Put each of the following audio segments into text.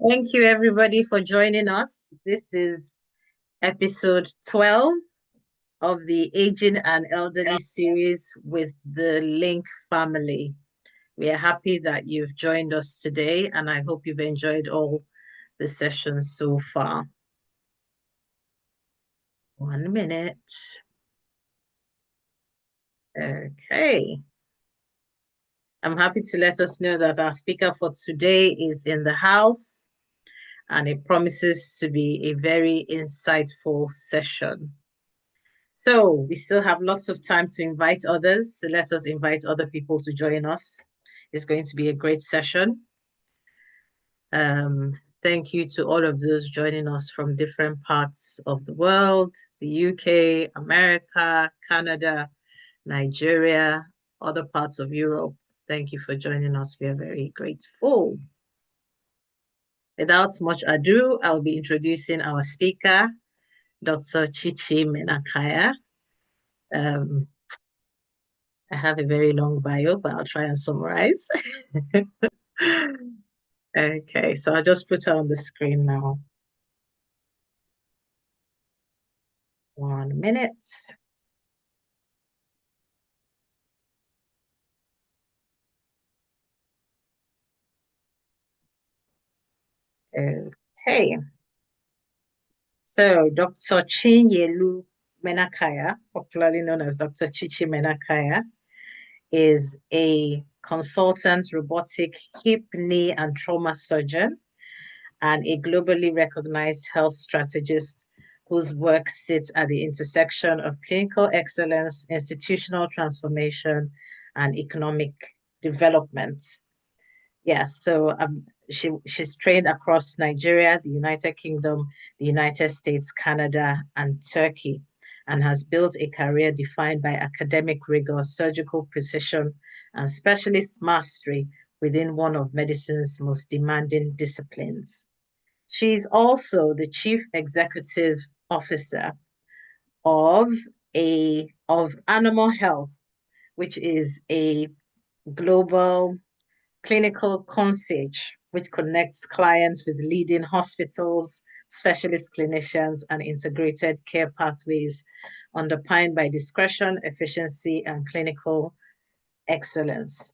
Thank you, everybody, for joining us. This is episode 12 of the Aging and Elderly series with the Link family. We are happy that you've joined us today, and I hope you've enjoyed all the sessions so far. 1 minute. Okay. I'm happy to let us know that our speaker for today is in the house, and it promises to be a very insightful session. So we still have lots of time to invite others. So let us invite other people to join us. It's going to be a great session. Thank you to all of those joining us from different parts of the world, the UK, America, Canada, Nigeria, other parts of Europe. Thank you for joining us. We are very grateful. Without much ado, I'll be introducing our speaker, Dr. Chichi Menakaya. I have a very long bio, but I'll try and summarize. Okay, so I'll just put her on the screen now. 1 minute. Okay. So Dr. Chinyelu Menakaya, popularly known as Dr. Chichi Menakaya, is a consultant robotic hip, knee, and trauma surgeon and a globally recognized health strategist whose work sits at the intersection of clinical excellence, institutional transformation, and economic development. Yes, so she's trained across Nigeria, the United Kingdom, the United States, Canada, and Turkey, and has built a career defined by academic rigor, surgical precision, and specialist mastery within one of medicine's most demanding disciplines. She's also the Chief Executive Officer of Animal Health, which is a global clinical concierge, which connects clients with leading hospitals, specialist clinicians, and integrated care pathways underpinned by discretion, efficiency, and clinical excellence.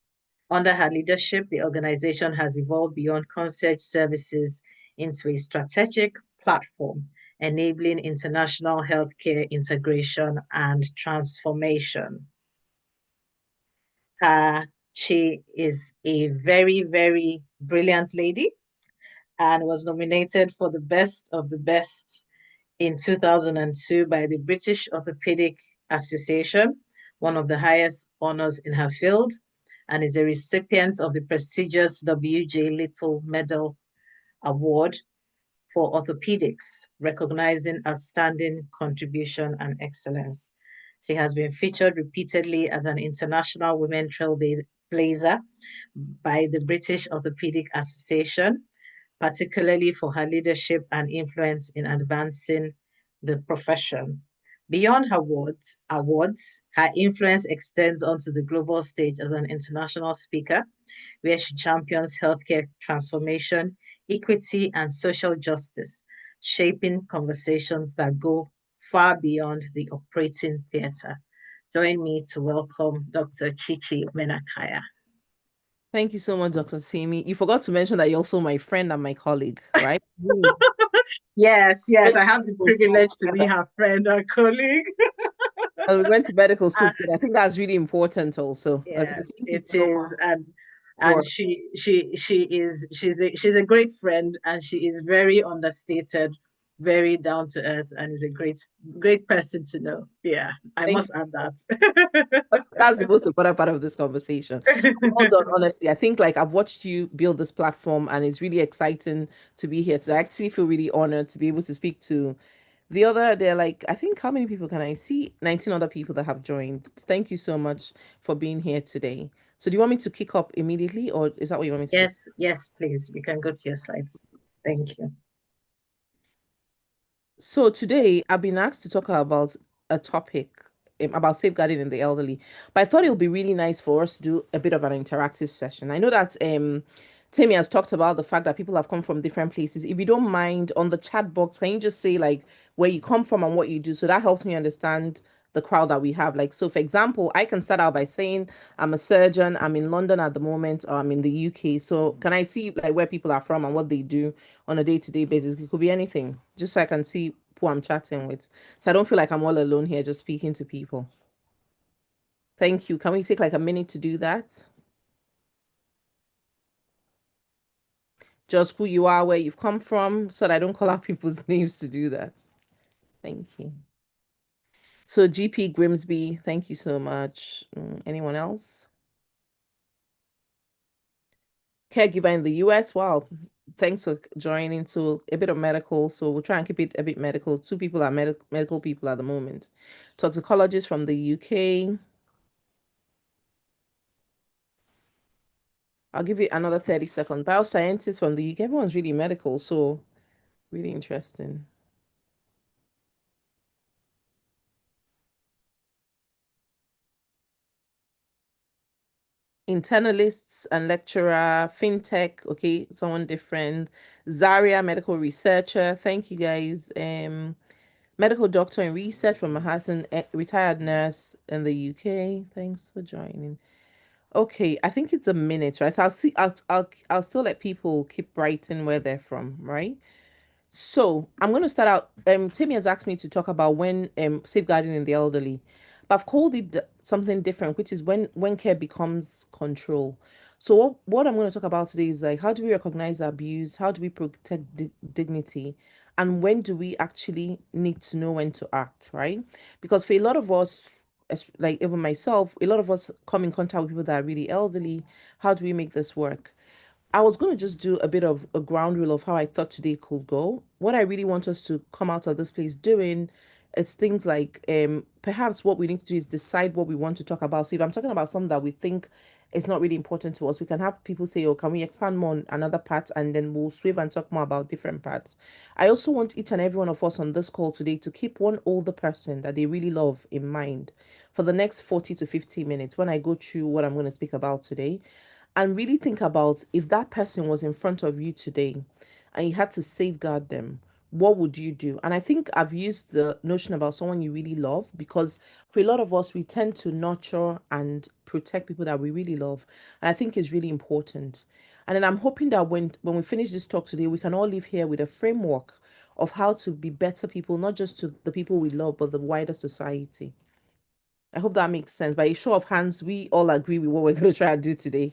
Under her leadership, the organization has evolved beyond concierge services into a strategic platform, enabling international healthcare integration and transformation. She is a very, very brilliant lady and was nominated for the best of the best in 2002 by the British Orthopedic Association, one of the highest honors in her field, and is a recipient of the prestigious W.J. Little Medal Award for Orthopedics, recognizing outstanding contribution and excellence. She has been featured repeatedly as an international women trailblazer by the British Orthopedic Association, particularly for her leadership and influence in advancing the profession. Beyond her awards, her influence extends onto the global stage as an international speaker, where she champions healthcare transformation, equity, and social justice, shaping conversations that go far beyond the operating theater. Join me to welcome Dr. Chichi Menakaya. Thank you so much, Dr. Simi. You forgot to mention that you're also my friend and my colleague, right? Yes, We yes, went I to have the medical school privilege to be together. her friend or colleague. And we went to medical school Uh, together. I think that's really important also. Okay, yes, thank you it so is, much and for she's a great friend, and she is very understated, very down to earth, and is a great person to know. Yeah, I thank must you. add So that's the most important part of this conversation. Well done, that. honestly. I think like I've watched you build this platform and it's really exciting to be here. So I actually feel really honored to be able to speak to they're like, I think how many people can I see? 19 other people that have joined. Thank you so much for being here today. So do you want me to kick up immediately or is that what you want me to do? Yes, yes, please. You can go to your slides. Thank you. So today I've been asked to talk about a topic about safeguarding in the elderly, but I thought it would be really nice for us to do a bit of an interactive session. I know that Tammy has talked about the fact that people have come from different places. If you don't mind, on the chat box, can you just say like where you come from and what you do? So that helps me understand the crowd that we have. Like, so for example, I can start out by saying I'm a surgeon, I'm in London at the moment, or I'm in the UK. So can I see like where people are from and what they do on a day-to-day basis? It could be anything, just so I can see who I'm chatting with. So I don't feel like I'm all alone here just speaking to people. Thank you. Can we take like a minute to do that? Just who you are, where you've come from, so that I don't call out people's names to do that. Thank you. So, GP Grimsby, thank you so much. Anyone else? Caregiver in the US. Wow. Thanks for joining. So, a bit of medical. So, we'll try and keep it a bit medical. Two people are medical people at the moment. Toxicologist from the UK. I'll give you another 30 seconds. Bioscientist from the UK. Everyone's really medical. So, really interesting. Internalists and lecturer, fintech, okay, someone different. Zaria, medical researcher. Thank you guys. Medical doctor in research from Manhattan, retired nurse in the UK. Thanks for joining. Okay, I think it's a minute, right? So I'll see. I'll still let people keep writing where they're from, right? So I'm going to start out. Timmy has asked me to talk about when safeguarding in the elderly, but I've called it something different, which is when care becomes control. So what I'm going to talk about today is like how do we recognize abuse? How do we protect dignity? And when do we actually need to know when to act, right? Because for a lot of us, like even myself, a lot of us come in contact with people that are really elderly. How do we make this work? I was going to just do a bit of a ground rule of how I thought today could go. What I really want us to come out of this place doing it's things like perhaps what we need to do is decide what we want to talk about. So if I'm talking about something that we think is not really important to us, we can have people say, oh, can we expand more on another part and then we'll swerve and talk more about different parts. I also want each and every one of us on this call today to keep one older person that they really love in mind for the next 40 to 50 minutes when I go through what I'm going to speak about today and really think about if that person was in front of you today and you had to safeguard them, what would you do? And I think I've used the notion about someone you really love because for a lot of us, we tend to nurture and protect people that we really love. And I think it's really important. And then I'm hoping that when we finish this talk today, we can all live here with a framework of how to be better people, not just to the people we love, but the wider society. I hope that makes sense. By a show of hands, we all agree with what we're going to try and do today.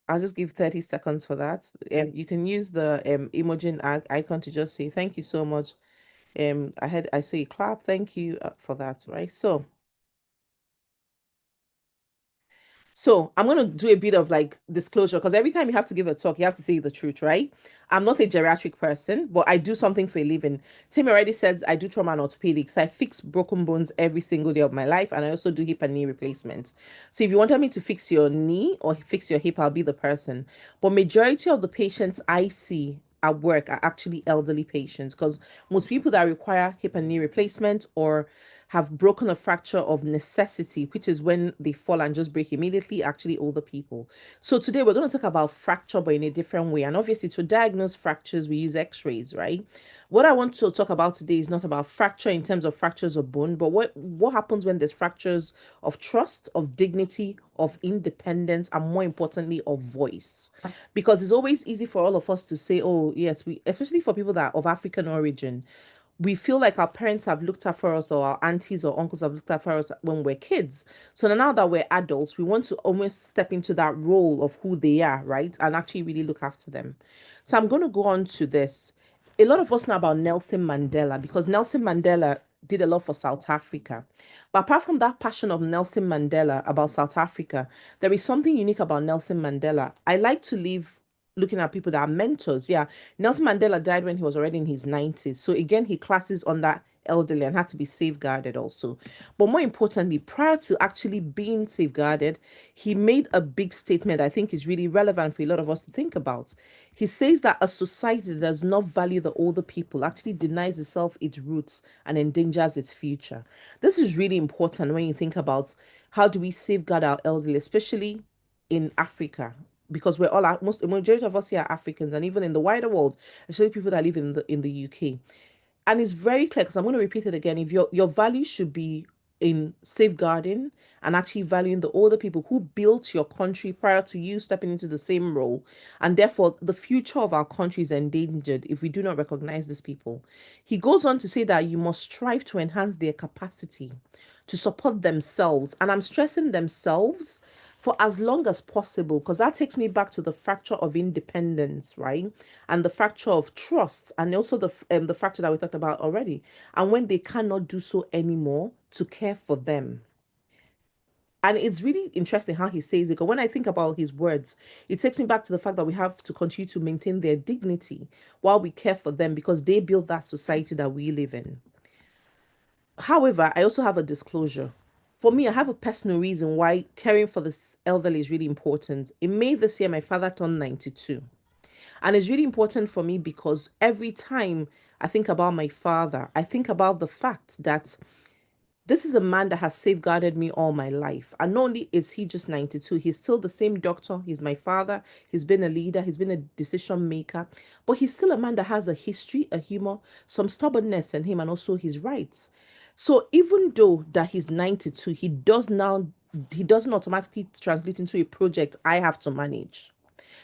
I'll just give 30 seconds for that. You can use the emoji icon to just say thank you so much. I saw you clap. Thank you for that, right? So I'm gonna do a bit of like disclosure because every time you have to give a talk, you have to say the truth, right? I'm not a geriatric person, but I do something for a living. Tim already says I do trauma and orthopedics. I fix broken bones every single day of my life, and I also do hip and knee replacements. So if you wanted me to fix your knee or fix your hip, I'll be the person. But majority of the patients I see at work are actually elderly patients because most people that require hip and knee replacement or have broken a fracture of necessity, which is when they fall and just break immediately, actually older people. So today we're going to talk about fracture, but in a different way. And obviously, to diagnose fractures, we use x-rays, right? What I want to talk about today is not about fracture in terms of fractures of bone, but what happens when there's fractures of trust, of dignity, of independence, and more importantly, of voice. Because it's always easy for all of us to say, oh, yes, we, especially for people that are of African origin, we feel like our parents have looked after us or our aunties or uncles have looked after us when we're kids. So now that we're adults, we want to almost step into that role of who they are, right? And actually really look after them. So I'm going to go on to this. A lot of us know about Nelson Mandela because Nelson Mandela did a lot for South Africa. But apart from that passion of Nelson Mandela about South Africa, there is something unique about Nelson Mandela. I like to live looking at people that are mentors. Yeah, Nelson Mandela died when he was already in his 90s. So again, he classes on that elderly and had to be safeguarded also. But more importantly, prior to actually being safeguarded, he made a big statement I think is really relevant for a lot of us to think about. He says that a society that does not value the older people actually denies itself its roots and endangers its future. This is really important when you think about how do we safeguard our elderly, especially in Africa. because we're all most the majority of us here are Africans, and even in the wider world, especially people that live in the UK. And it's very clear because I'm going to repeat it again. If your value should be in safeguarding and actually valuing the older people who built your country prior to you stepping into the same role, and therefore the future of our country is endangered if we do not recognize these people. He goes on to say that you must strive to enhance their capacity to support themselves, and I'm stressing themselves for as long as possible, because that takes me back to the fracture of independence, right? And the fracture of trust, and also the fracture that we talked about already. And when they cannot do so anymore, to care for them. And it's really interesting how he says it. Because when I think about his words, it takes me back to the fact that we have to continue to maintain their dignity while we care for them, because they build that society that we live in. However, I also have a disclosure. For me, I have a personal reason why caring for this elderly is really important. In May this year, my father turned 92. And it's really important for me because every time I think about my father, I think about the fact that this is a man that has safeguarded me all my life. And not only is he just 92, he's still the same doctor. He's my father. He's been a leader. He's been a decision maker. But he's still a man that has a history, a humor, some stubbornness in him, and also his rights. So even though that he's 92, he doesn't automatically translate into a project I have to manage,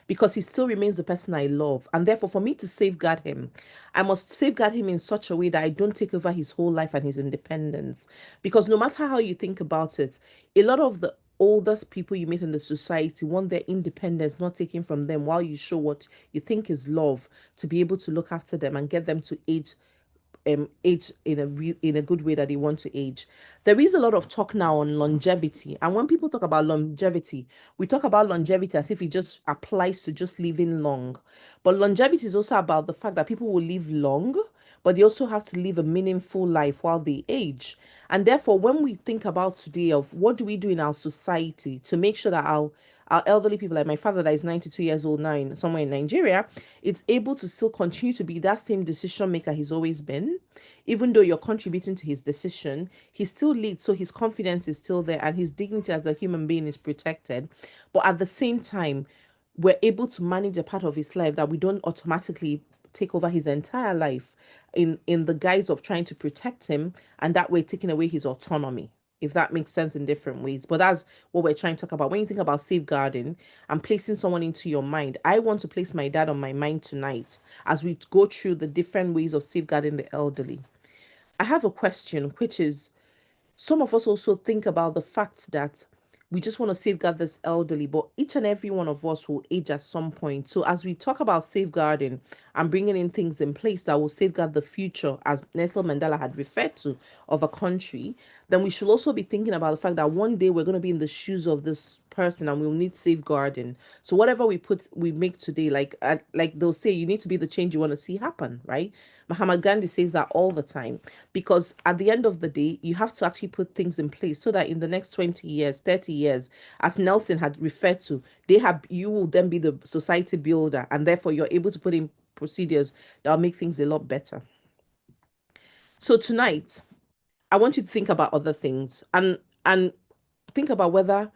because he still remains the person I love. And therefore, for me to safeguard him, I must safeguard him in such a way that I don't take over his whole life and his independence. Because no matter how you think about it, a lot of the oldest people you meet in the society want their independence not taken from them, while you show what you think is love, to be able to look after them and get them to age in a good way that they want to age. There is a lot of talk now on longevity, and when people talk about longevity, we talk about longevity as if it just applies to just living long. But longevity is also about the fact that people will live long, but they also have to live a meaningful life while they age. And therefore, when we think about today of what do we do in our society to make sure that our elderly people, like my father that is 92 years old now somewhere in Nigeria, is able to still continue to be that same decision maker he's always been. Even though you're contributing to his decision, he still leads, so his confidence is still there and his dignity as a human being is protected. But at the same time, we're able to manage a part of his life that we don't automatically take over his entire life in the guise of trying to protect him, and that way taking away his autonomy, if that makes sense, in different ways. But that's what we're trying to talk about when you think about safeguarding and placing someone into your mind. I want to place my dad on my mind tonight as we go through the different ways of safeguarding the elderly. I have a question, which is, some of us also think about the fact that we just want to safeguard this elderly, but each and every one of us will age at some point. So, as we talk about safeguarding and bringing in things in place that will safeguard the future, as Nelson Mandela had referred to, of a country, then we should also be thinking about the fact that one day we're going to be in the shoes of this person and we'll need safeguarding. So, whatever we make today, like they'll say, you need to be the change you want to see happen, right? Mahatma Gandhi says that all the time, because at the end of the day, you have to actually put things in place so that in the next 20 years, 30 years, as Nelson had referred to, you will then be the society builder, and therefore you're able to put in procedures that will make things a lot better. So tonight, I want you to think about other things, and think about whether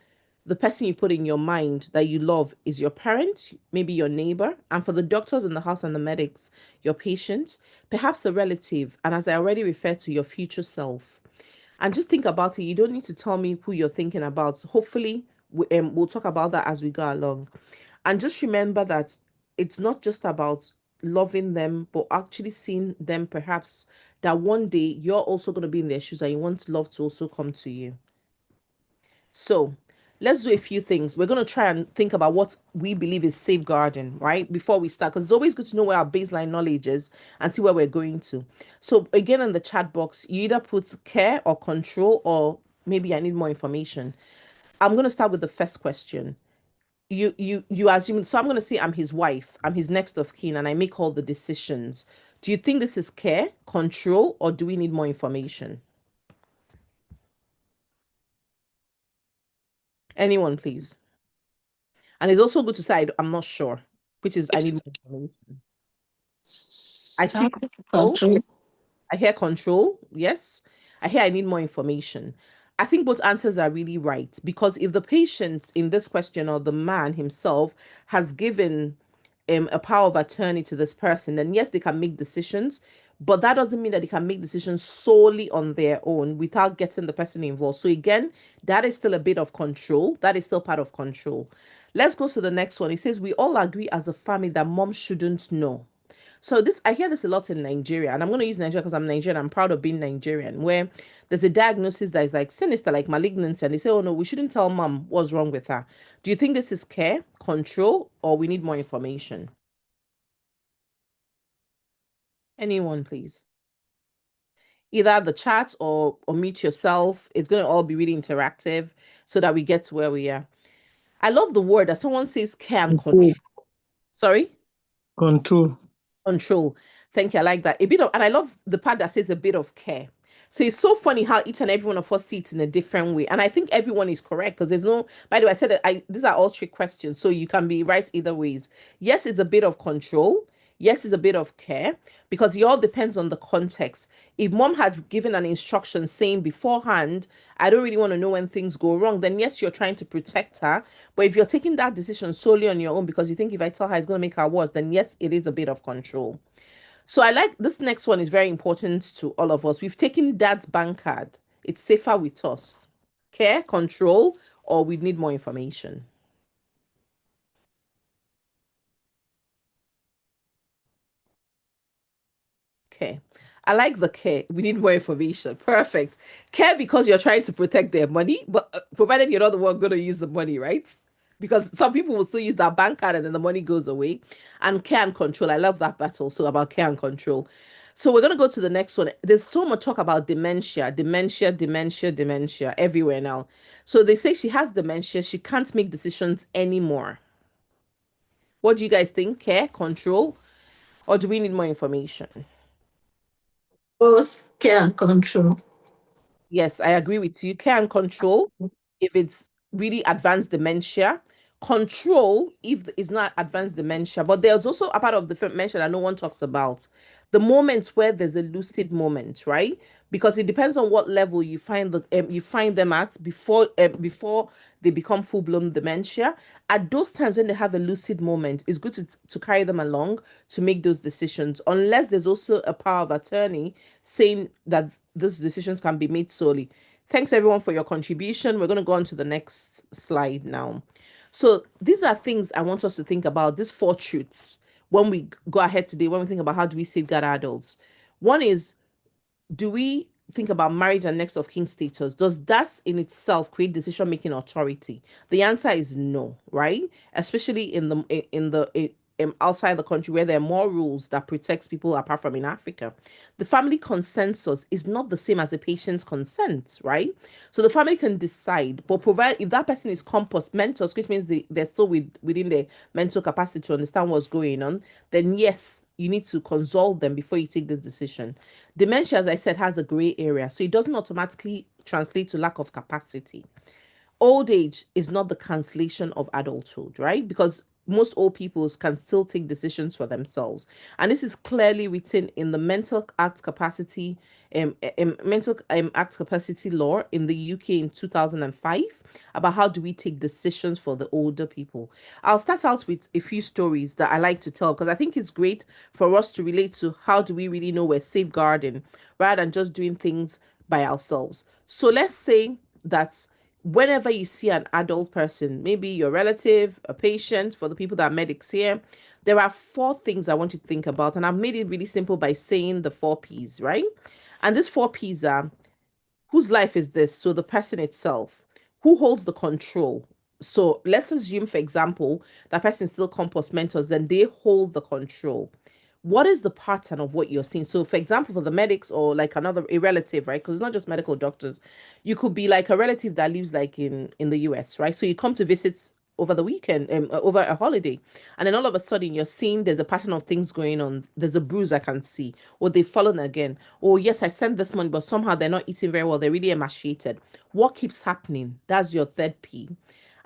the person you put in your mind that you love is your parent, maybe your neighbor, and for the doctors in the house and the medics, your patient, perhaps a relative, and as I already referred to, your future self. And just think about it. You don't need to tell me who you're thinking about. Hopefully, we'll talk about that as we go along. And just remember that it's not just about loving them, but actually seeing them, perhaps that one day you're also going to be in their shoes and you want love to also come to you. So let's do a few things. We're going to try and think about what we believe is safeguarding, right? Before we start, because it's always good to know where our baseline knowledge is and see where we're going to. So again, in the chat box, you either put care or control, or maybe I need more information. I'm going to start with the first question. You assume, so I'm going to say I'm his wife, I'm his next of kin, and I make all the decisions. Do you think this is care, control, or do we need more information? Anyone, please. And it's also good to say I'm not sure, which is I need more information. I see Sounds control. control. I hear control. Yes. I hear I need more information. I think both answers are really right because if the patient in this question or the man himself has given a power of attorney to this person, then yes, they can make decisions, but that doesn't mean that they can make decisions solely on their own without getting the person involved. So again, that is still a bit of control. That is still part of control. Let's go to the next one. It says we all agree as a family that mom shouldn't know. So this I hear this a lot in Nigeria, and I'm going to use Nigeria because I'm Nigerian. I'm proud of being Nigerian. Where there's a diagnosis that is like sinister, like malignancy, and they say, "Oh no, we shouldn't tell mom what's wrong with her." Do you think this is care, control, or we need more information? Anyone, please. Either the chat or meet yourself. It's going to all be really interactive so that we get to where we are. I love the word that someone says care and Control. control. Sorry? Control. Control. Thank you. I like that. A bit of, and I love the part that says a bit of care. So it's so funny how each and every one of us see it in a different way. And I think everyone is correct because there's no, by the way, I said that these are all trick questions. So you can be right either ways. Yes, it's a bit of control. Yes, it's a bit of care because it all depends on the context. If mom had given an instruction saying beforehand, I don't really want to know when things go wrong, then yes, you're trying to protect her. But if you're taking that decision solely on your own because you think if I tell her it's going to make her worse, then yes, it is a bit of control. So I like this next one is very important to all of us. We've taken dad's bank card. It's safer with us. Care, control, or we need more information. Okay. I like the care. We need more information. Perfect. Care because you're trying to protect their money, but provided you're not the one going to use the money, right? Because some people will still use that bank card and then the money goes away. And care and control. I love that battle. So about care and control. So we're going to go to the next one. There's so much talk about dementia, dementia, dementia, dementia everywhere now. So they say she has dementia. She can't make decisions anymore. What do you guys think? Care, control, or do we need more information? Both care and control. Yes, I agree with you. Care and control if it's really advanced dementia. Control if it's not advanced dementia. But there's also a part of the dementia that no one talks about. The moments where there's a lucid moment, right? Because it depends on what level you find them at before they become full blown dementia. At those times when they have a lucid moment, it's good to carry them along to make those decisions. Unless there's also a power of attorney saying that those decisions can be made solely. Thanks everyone for your contribution. We're going to go on to the next slide now. So these are things I want us to think about. These four truths when we go ahead today, when we think about how do we safeguard adults. One is, do we think about marriage and next of kin status? Does that in itself create decision making authority? The answer is no, right? Especially outside the country where there are more rules that protects people apart from in Africa. The family consensus is not the same as the patient's consent, right? So the family can decide, but provide if that person is compost mentors, which means they're still within their mental capacity to understand what's going on, then yes, you need to consult them before you take this decision. Dementia, as I said, has a gray area, so it doesn't automatically translate to lack of capacity. Old age is not the cancellation of adulthood, right? Because most old people can still take decisions for themselves. And this is clearly written in the mental act capacity law in the UK in 2005 about how do we take decisions for the older people. I'll start out with a few stories that I like to tell because I think it's great for us to relate to how do we really know we're safeguarding rather than just doing things by ourselves. So let's say that whenever you see an adult person, maybe your relative, a patient, for the people that are medics here, there are four things I want you to think about. And I've made it really simple by saying the four P's, right? And these four P's are whose life is this? So the person itself. Who holds the control? So let's assume, for example, that person still compost mentors, then they hold the control. What is the pattern of what you're seeing? So, for example, for the medics or like another a relative, right? Because it's not just medical doctors. You could be like a relative that lives like in the US, right? So you come to visit over the weekend, over a holiday, and then all of a sudden you're seeing there's a pattern of things going on. There's a bruise I can see, or they've fallen again. Oh yes, I sent this money, but somehow they're not eating very well. They're really emaciated. What keeps happening? That's your third P.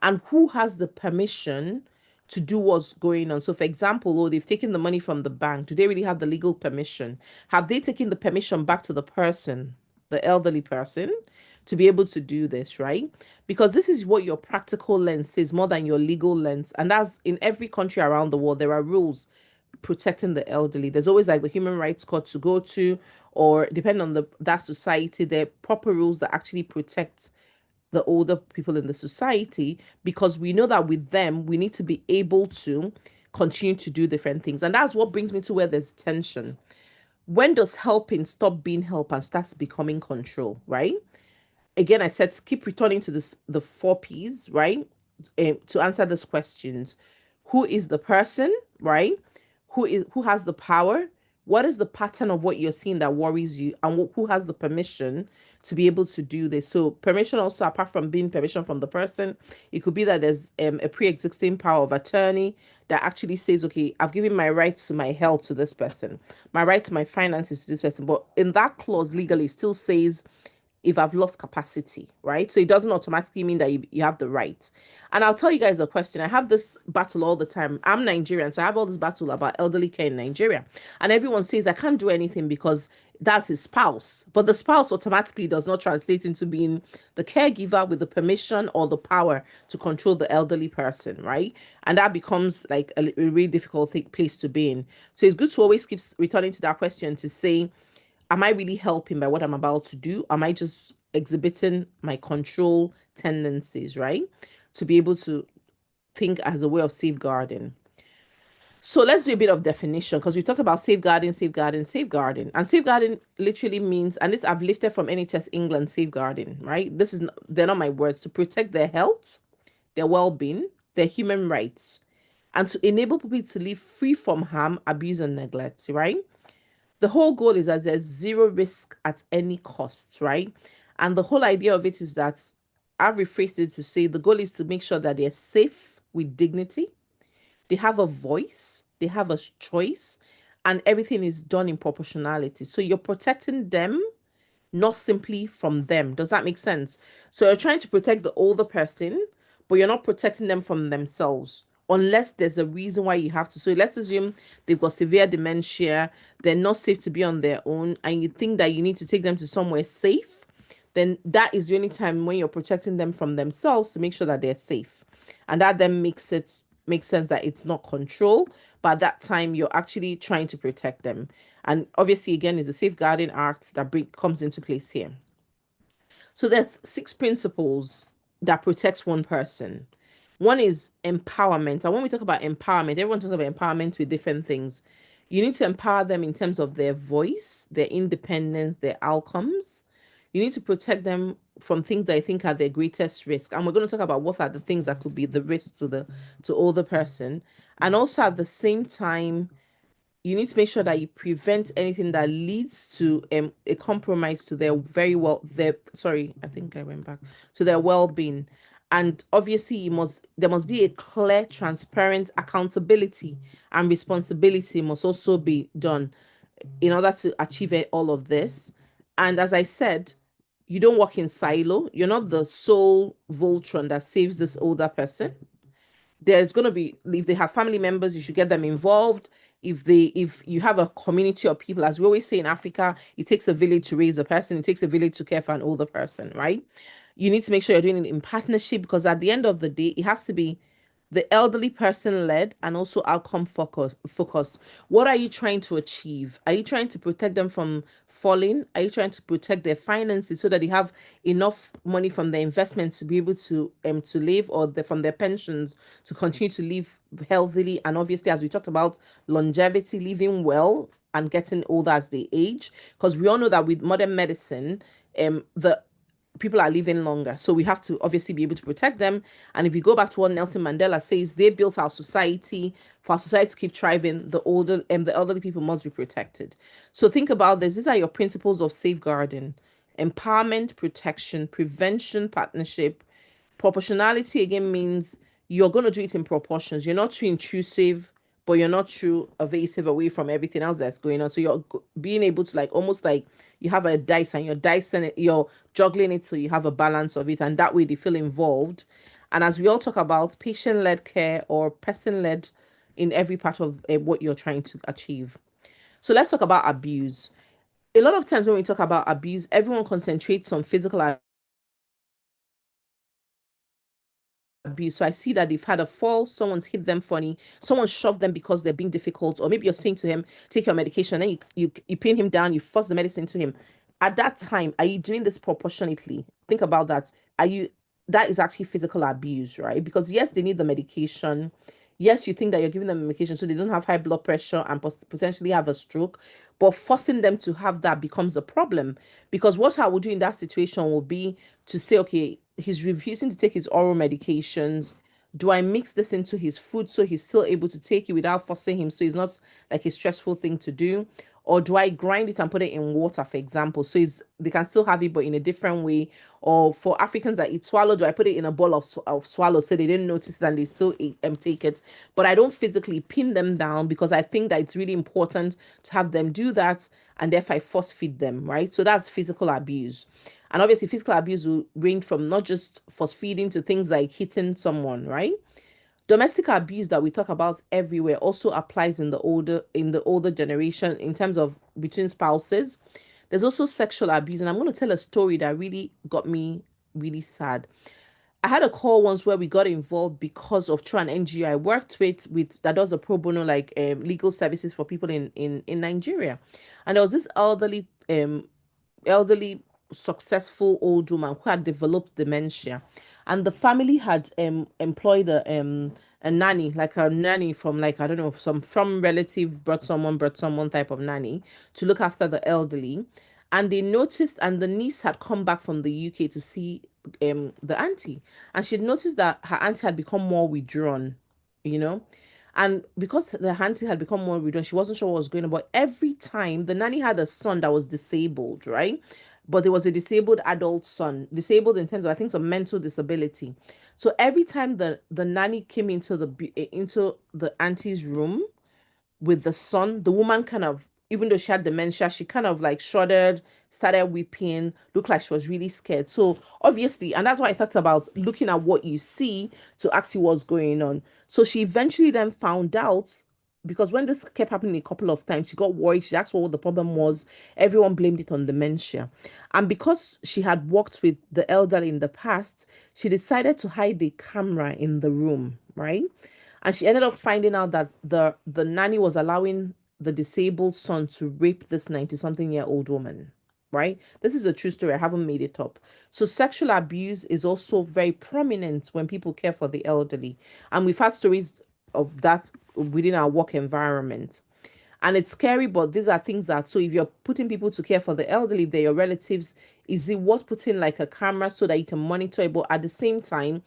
And who has the permission to do what's going on? So, for example, oh, they've taken the money from the bank. Do they really have the legal permission? Have they taken the permission back to the person, the elderly person, to be able to do this, right? Because this is what your practical lens says more than your legal lens. And that's in every country around the world, there are rules protecting the elderly. There's always like the human rights court to go to, or depending on the that society, there are proper rules that actually protect the older people in the society, because we know that with them we need to be able to continue to do different things. And that's what brings me to where there's tension. When does helping stop being help and starts becoming control, right? Again, I said keep returning to this the four P's, right? To answer these questions. Who is the person, right? Who has the power? What is the pattern of what you're seeing that worries you, and who has the permission to be able to do this? So permission also, apart from being permission from the person, it could be that there's a pre-existing power of attorney that actually says, okay, I've given my rights to my health to this person, my right to my finances to this person, but in that clause legally it still says if I've lost capacity, right? So it doesn't automatically mean that you have the right. And I'll tell you guys a question. I have this battle all the time. I'm Nigerian, so I have all this battle about elderly care in Nigeria. And everyone says I can't do anything because that's his spouse. But the spouse automatically does not translate into being the caregiver with the permission or the power to control the elderly person, right? And that becomes like a really difficult place to be in. So it's good to always keep returning to that question to say, am I really helping by what I'm about to do? Am I just exhibiting my control tendencies, right? To be able to think as a way of safeguarding. So let's do a bit of definition, because we talked about safeguarding, safeguarding, safeguarding. And safeguarding literally means, and this I've lifted from NHS England safeguarding, right? This is, they're not my words, to protect their health, their well-being, their human rights, and to enable people to live free from harm, abuse, and neglect, right? The whole goal is that there's zero risk at any cost, right? And the whole idea of it is that I've rephrased it to say the goal is to make sure that they're safe with dignity, they have a voice, they have a choice, and everything is done in proportionality. So you're protecting them, not simply from them. Does that make sense? So you're trying to protect the older person, but you're not protecting them from themselves unless there's a reason why you have to. So let's assume they've got severe dementia, they're not safe to be on their own, and you think that you need to take them to somewhere safe, then that is the only time when you're protecting them from themselves to make sure that they're safe. And that then makes sense that it's not control, but at that time you're actually trying to protect them. And obviously, again, is the safeguarding act that comes into place here. So there's six principles that protects one person. One is empowerment. And when we talk about empowerment, everyone talks about empowerment with different things. You need to empower them in terms of their voice, their independence, their outcomes. You need to protect them from things that I think are their greatest risk. And we're going to talk about what are the things that could be the risk to the older person. And also at the same time, you need to make sure that you prevent anything that leads to a compromise to their very well their sorry, I think I went back to their well-being. And obviously there must be a clear, transparent accountability, and responsibility must also be done in order to achieve all of this. And as I said, you don't work in silo. You're not the sole Voltron that saves this older person. There's going to be, if they have family members, you should get them involved. If you have a community of people, as we always say in Africa, it takes a village to raise a person, it takes a village to care for an older person, right? You need to make sure you're doing it in partnership, because at the end of the day, it has to be the elderly person led and also outcome focused. What are you trying to achieve? Are you trying to protect them from falling? Are you trying to protect their finances so that they have enough money from their investments to be able to live, or from their pensions to continue to live healthily? And obviously, as we talked about, longevity, living well and getting older as they age, because we all know that with modern medicine, the people are living longer. So we have to obviously be able to protect them. And if you go back to what Nelson Mandela says, they built our society. For our society to keep thriving, the older and the elderly people must be protected. So think about this. These are your principles of safeguarding: empowerment, protection, prevention, partnership. Proportionality again means you're going to do it in proportions. You're not too intrusive, but you're not too evasive away from everything else that's going on. So you're being able to, like, almost like you have a dice and you're dicing it, you're juggling it so you have a balance of it, and that way they feel involved. And as we all talk about patient-led care or person-led in every part of what you're trying to achieve. So let's talk about abuse. A lot of times when we talk about abuse, everyone concentrates on physical abuse abuse. So I see that they've had a fall, someone's hit them funny, someone shoved them because they're being difficult, or maybe you're saying to him, take your medication, then you pin him down, you force the medicine to him. At that time, are you doing this proportionately? Think about that. Are you That is actually physical abuse, right? Because yes, they need the medication. Yes, you think that you're giving them medication so they don't have high blood pressure and potentially have a stroke, but forcing them to have that becomes a problem. Because what I would do in that situation will be to say, okay, he's refusing to take his oral medications. Do I mix this into his food so he's still able to take it without forcing him so it's not like a stressful thing to do? Or do I grind it and put it in water, for example, so they can still have it but in a different way? Or for Africans that eat swallow, do I put it in a bowl of swallow so they didn't notice it and they still take it? But I don't physically pin them down because I think that it's really important to have them do that, and therefore I force feed them, right? So that's physical abuse. And obviously, physical abuse will range from not just force feeding to things like hitting someone, right? Domestic abuse that we talk about everywhere also applies in the older generation in terms of between spouses. There's also sexual abuse, and I'm going to tell a story that really got me really sad. I had a call once where we got involved because of through an NGO I worked with that does a pro bono like legal services for people in Nigeria, and there was this elderly successful old woman who had developed dementia, and the family had employed a nanny, like a nanny from, like, I don't know, some from relative brought someone type of nanny to look after the elderly. And they noticed, and the niece had come back from the UK to see the auntie, and she'd noticed that her auntie had become more withdrawn, you know. And because the auntie had become more withdrawn, she wasn't sure what was going on. But every time the nanny had a son that was disabled, right? But there was a disabled adult son, disabled in terms of, I think, some mental disability. So every time the nanny came into the auntie's room with the son, the woman kind of, even though she had dementia, she kind of like shuddered, started weeping, looked like she was really scared. So obviously, and that's why I thought about looking at what you see to ask you what's going on. So she eventually then found out, because when this kept happening a couple of times, she got worried. She asked what the problem was. Everyone blamed it on dementia. And because she had worked with the elderly in the past, she decided to hide the camera in the room, right? And she ended up finding out that the nanny was allowing the disabled son to rape this 90-something-year-old woman, right? This is a true story. I haven't made it up. So sexual abuse is also very prominent when people care for the elderly. And we've had stories of that within our work environment. And it's scary, but these are things that, so if you're putting people to care for the elderly, if they're your relatives, is it worth putting like a camera so that you can monitor it? But at the same time,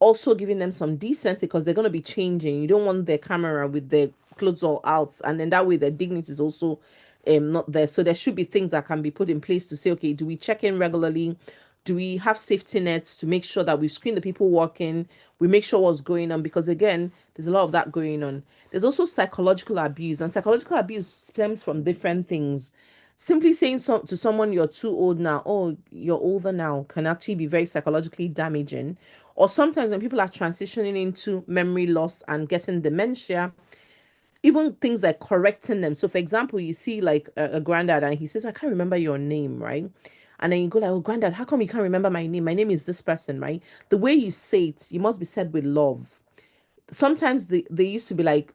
also giving them some decency, because they're going to be changing. You don't want their camera with their clothes all out, and then that way their dignity is also not there. So there should be things that can be put in place to say, okay, do we check in regularly? Do we have safety nets to make sure that we screen the people working? We make sure what's going on, because again, there's a lot of that going on. There's also psychological abuse, and psychological abuse stems from different things. Simply saying to someone, you're too old now, oh, you're older now, can actually be very psychologically damaging. Or sometimes when people are transitioning into memory loss and getting dementia, even things like correcting them. So, for example, you see like a granddad and he says, I can't remember your name, right? And then you go like, oh, granddad, how come you can't remember my name? My name is this person, right? The way you say it, you must be said with love. Sometimes they used to be like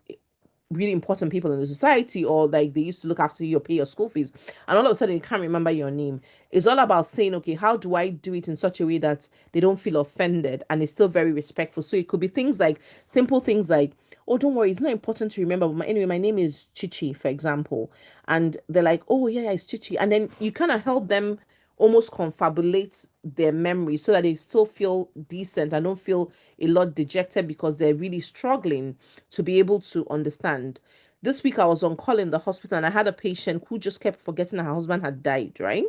really important people in the society, or like they used to look after you or pay your school fees, and all of a sudden you can't remember your name. It's all about saying, okay, how do I do it in such a way that they don't feel offended and it's still very respectful? So it could be things like simple things like, oh, don't worry, it's not important to remember, but anyway, my name is Chichi, for example. And they're like, oh yeah, it's Chichi. And then you kind of help them almost confabulate their memory so that they still feel decent and don't feel a lot dejected because they're really struggling to be able to understand. This week I was on call in the hospital and I had a patient who just kept forgetting that her husband had died, right?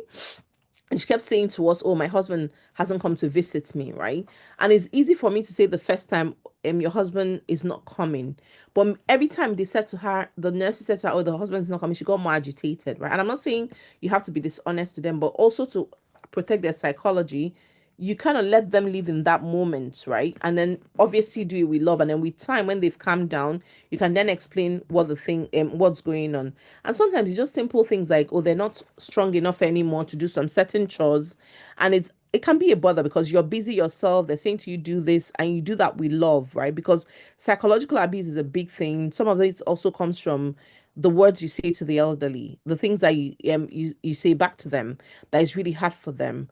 And she kept saying to us, oh, my husband hasn't come to visit me, right? And it's easy for me to say the first time, your husband is not coming. But every time they said to her, the nurse said to her, oh, the husband's not coming, she got more agitated, right? And I'm not saying you have to be dishonest to them, but also to protect their psychology, you kind of let them live in that moment, right? And then obviously do it with love. And then with time, when they've calmed down, you can then explain what's going on. And sometimes it's just simple things like, oh, they're not strong enough anymore to do some certain chores. And it's it can be a bother because you're busy yourself. They're saying to you, do this, and you do that with love, right? Because psychological abuse is a big thing. Some of it also comes from the words you say to the elderly, the things that you say back to them that is really hard for them,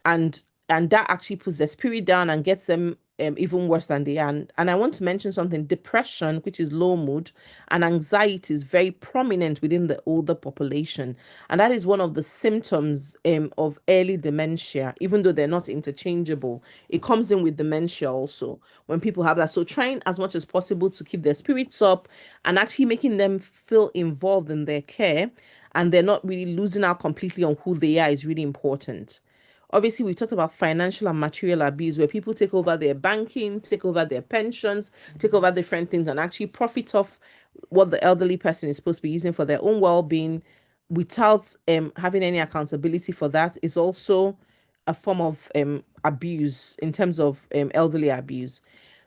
and that actually puts their spirit down and gets them even worse than they are. And I want to mention something: depression, which is low mood, and anxiety is very prominent within the older population, and that is one of the symptoms of early dementia. Even though they're not interchangeable, it comes in with dementia also when people have that. So trying as much as possible to keep their spirits up and actually making them feel involved in their care, and they're not really losing out completely on who they are, is really important. Obviously, we talked about financial and material abuse, where people take over their banking, take over their pensions, take over different things, and actually profit off what the elderly person is supposed to be using for their own well-being without having any accountability for that, is also a form of abuse in terms of elderly abuse.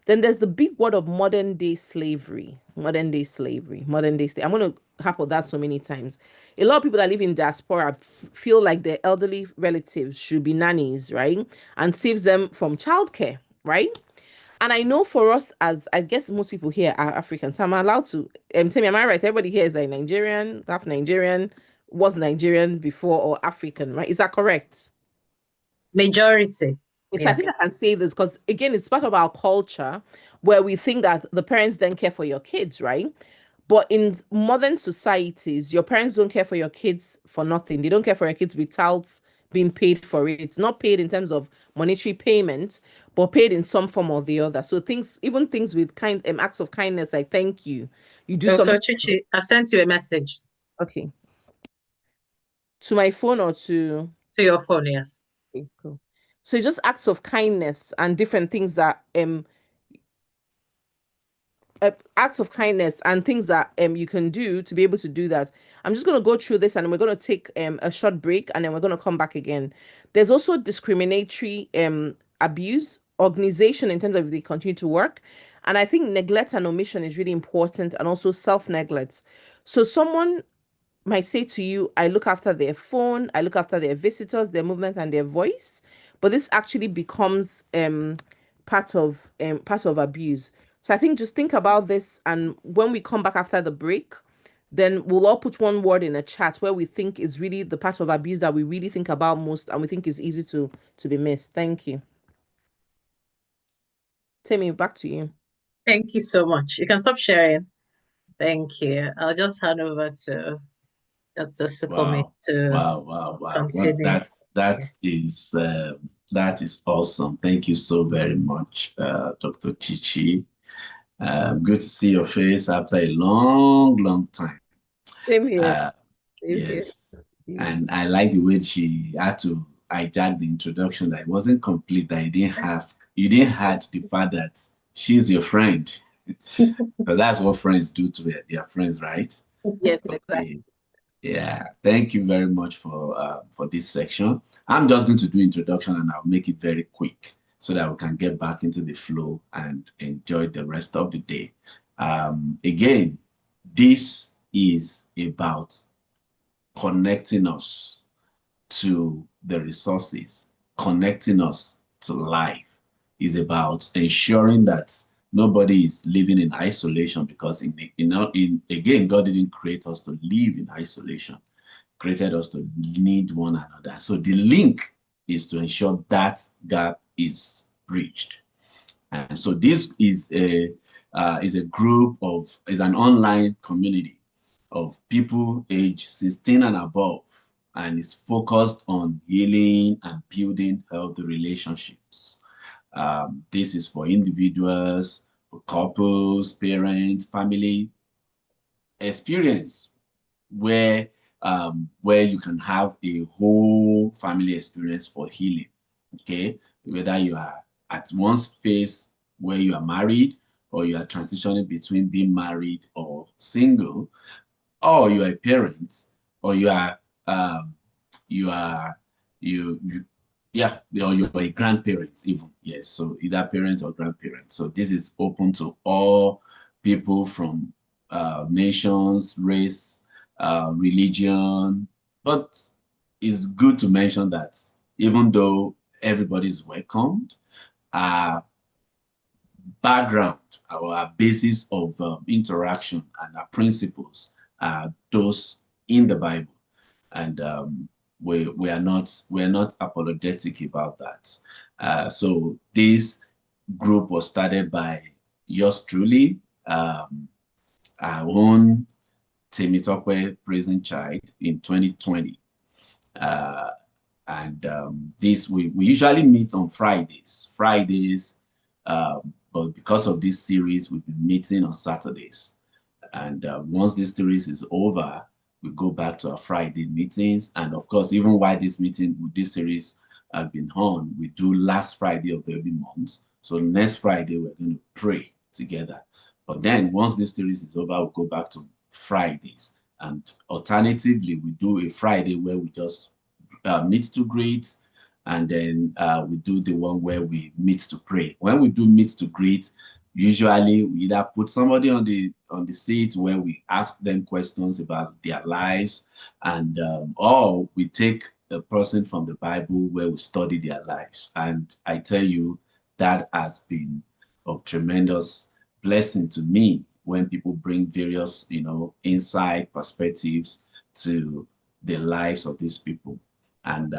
Then there's the big word of modern day slavery. Modern day slavery. Modern day slavery. I'm going to harp on that so many times. A lot of people that live in diaspora feel like their elderly relatives should be nannies, right? And saves them from childcare, right? And I know for us, as I guess most people here are African, so I'm allowed to tell me, am I right? Everybody here is like Nigerian, half Nigerian, was Nigerian before, or African, right? Is that correct? Majority. If I Yeah. think I can say this because again, it's part of our culture where we think that the parents then care for your kids, right? But in modern societies, your parents don't care for your kids for nothing. They don't care for your kids without being paid for it. It's not paid in terms of monetary payments, but paid in some form or the other. So things, even things with kind acts of kindness, like thank you, you do Dr. something. Chichi, I've sent you a message Okay, to my phone or to. to your phone, yes. Okay, cool. So it's just acts of kindness and different things that acts of kindness and things that you can do to be able to do that. I'm just going to go through this and we're going to take a short break and then we're going to come back again. There's also discriminatory abuse, organization in terms of if they continue to work. And I think neglect and omission is really important, and also self-neglect. So someone might say to you, I look after their phone, I look after their visitors, their movement and their voice, but this actually becomes part of abuse. So I think just think about this, and when we come back after the break, then we'll all put one word in a chat where we think is really the part of abuse that we really think about most and we think is easy to be missed. Thank you. Tammy, back to you. Thank you so much. You can stop sharing. Thank you. I'll just hand over to Dr. Sukomi Wow, to wow, wow, wow. What continue. that is awesome. Thank you so very much, Dr. Chichi. Good to see your face after a long, long time. Same here. Uh, Same here. yes, and I like the way she had to hijack the introduction. That it wasn't complete. That you didn't add the fact that she's your friend. But that's what friends do to their friends, right? Yes, exactly. Okay. Yeah, thank you very much for this section. I'm just going to do introduction and I'll make it very quick so that we can get back into the flow and enjoy the rest of the day. Again, this is about connecting us to the resources, connecting us to life. Is about ensuring that nobody is living in isolation because again, God didn't create us to live in isolation, created us to need one another. So the link is to ensure that gap is bridged. And so this is a group is an online community of people age 16 and above, and is focused on healing and building healthy relationships. This is for individuals, for couples, parents, family experience where you can have a whole family experience for healing. Okay, whether you are at one phase where you are married, or you are transitioning between being married or single, or you are a parent, or um, you are you yeah, or you're a grandparent even. Yes, so either parents or grandparents. So this is open to all people from nations, race, religion. But it's good to mention that even though everybody's welcomed. Our background, our basis of interaction and our principles are those in the Bible. And we're not apologetic about that. So this group was started by yours truly, our own Temitope Prison Child in 2020. Uh, and this we usually meet on Fridays, but because of this series, we've been meeting on Saturdays. And once this series is over, we go back to our Friday meetings. And of course, even while this series have been on, we do last Friday of every month. So next Friday, we're going to pray together. But then once this series is over, we'll go back to Fridays. And alternatively, we do a Friday where we just meet to greet, and then we do the one where we meet to pray. When we do meet to greet, usually we either put somebody on the seat where we ask them questions about their lives, and or we take a person from the Bible where we study their lives. And I tell you, that has been of tremendous blessing to me when people bring various, insight perspectives to the lives of these people. And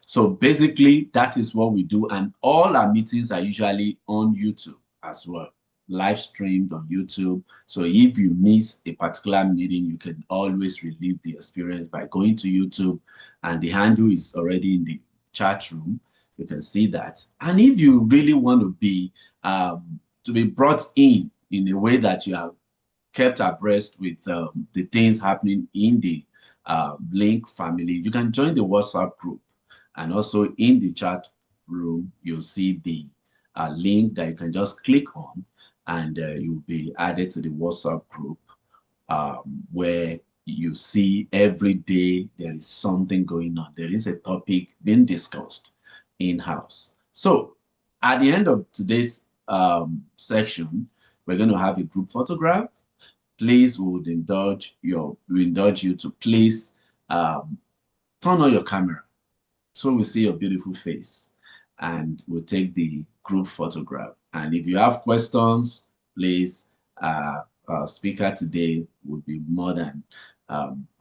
so basically, that is what we do. And all our meetings are usually on YouTube as well, live streamed on YouTube. So if you miss a particular meeting, you can always relive the experience by going to YouTube, and the handle is already in the chat room. You can see that. And if you really want to be brought in a way that you are kept abreast with the things happening in the Link family, you can join the WhatsApp group. And also in the chat room, you'll see the link that you can just click on, and you'll be added to the WhatsApp group, where you see every day there is something going on. There is a topic being discussed in-house. So at the end of today's section, we're going to have a group photograph. Please, we indulge you to please turn on your camera so we see your beautiful face, and we'll take the group photograph. And if you have questions, please, our speaker today would be more than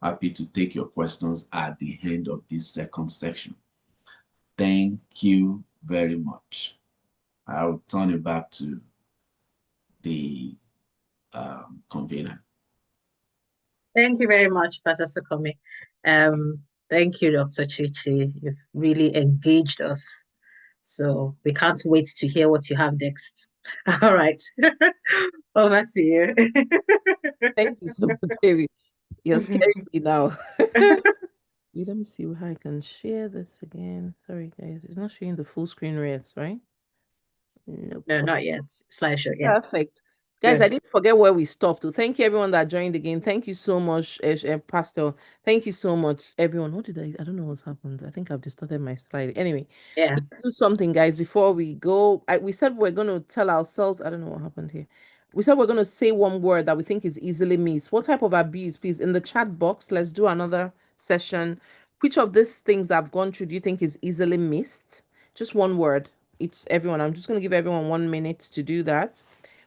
happy to take your questions at the end of this second section. Thank you very much. I'll turn it back to the convener. Thank you very much, Pastor Sukomi. Thank you, Dr. Chichi. You've really engaged us. So we can't wait to hear what you have next. All right. Over to you. Thank you so much, David. You're scaring me now. Let me see how I can share this again. Sorry, guys. It's not showing the full screen rates, right? Nope. No, not yet. Slideshow, yeah. Perfect. Guys, Good. I didn't forget where we stopped. Thank you, everyone that joined again. Thank you so much, Pastor. Thank you so much, everyone. What did I don't know what's happened. I think I've distorted my slide. Anyway, Yeah. let's do something, guys, before we go. We said we're going to tell ourselves, I don't know what happened here. We said we're going to say one word that we think is easily missed. What type of abuse, please, in the chat box? Let's do another session. Which of these things I've gone through do you think is easily missed? Just one word. It's everyone. I'm just going to give everyone 1 minute to do that.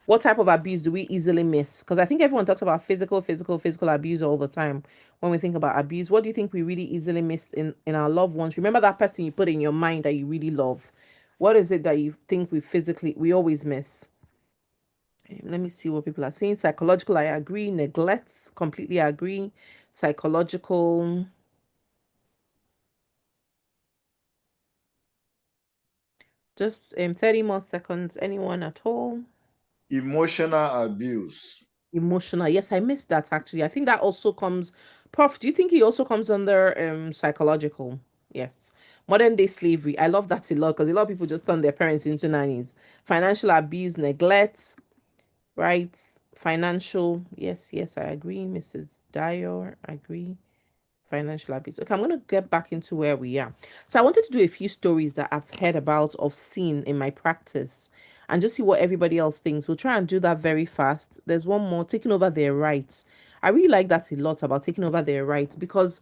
What type of abuse do we easily miss? Because I think everyone talks about physical abuse all the time. When we think about abuse, what do you think we really easily miss in our loved ones? Remember that person you put in your mind that you really love. What is it that you think we always miss? Let me see what people are saying. Psychological, I agree. Neglect, completely agree. Psychological. Just 30 more seconds. Anyone at all? Emotional abuse. Emotional. Yes, I missed that actually. I think that also comes. Prof, do you think he also comes under psychological? Yes. Modern day slavery. I love that a lot because a lot of people just turn their parents into nannies. Financial abuse, neglect, right? Financial. Yes, yes, I agree. Mrs. Dyer, I agree. Financial abuse. Okay, I'm going to get back into where we are. So I wanted to do a few stories that I've heard about of seen in my practice and just see what everybody else thinks. We'll try and do that very fast. There's one more, taking over their rights. I really like that a lot, about taking over their rights, because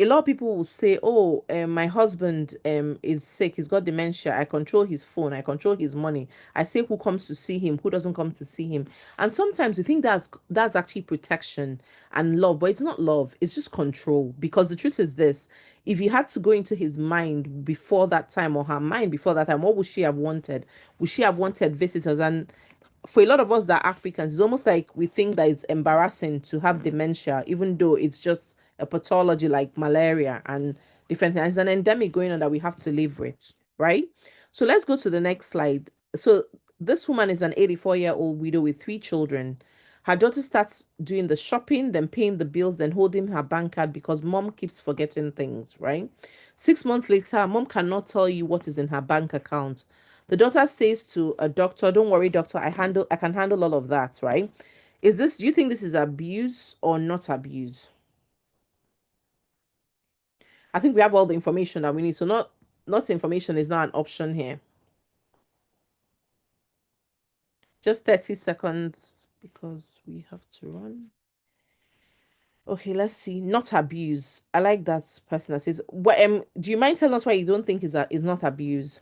a lot of people will say, "Oh, my husband is sick. He's got dementia. I control his phone. I control his money. I say who comes to see him, who doesn't come to see him." And sometimes we think that's actually protection and love, but it's not love. It's just control. Because the truth is this: if you had to go into his mind before that time or her mind before that time, what would she have wanted? Would she have wanted visitors? And for a lot of us that are Africans, it's almost like we think that it's embarrassing to have dementia, even though it's just a pathology like malaria and different things. It's an endemic going on that we have to live with, right? So let's go to the next slide. So this woman is an 84-year-old widow with 3 children. Her daughter starts doing the shopping, then paying the bills, then holding her bank card because mom keeps forgetting things, right? 6 months later, mom cannot tell you what is in her bank account. The daughter says to a doctor, "Don't worry, doctor, I can handle all of that," right? Do you think this is abuse or not abuse? I think we have all the information that we need. So not information is not an option here. Just 30 seconds because we have to run. Okay, let's see. Not abuse. I like that person that says, do you mind telling us why you don't think is not abuse?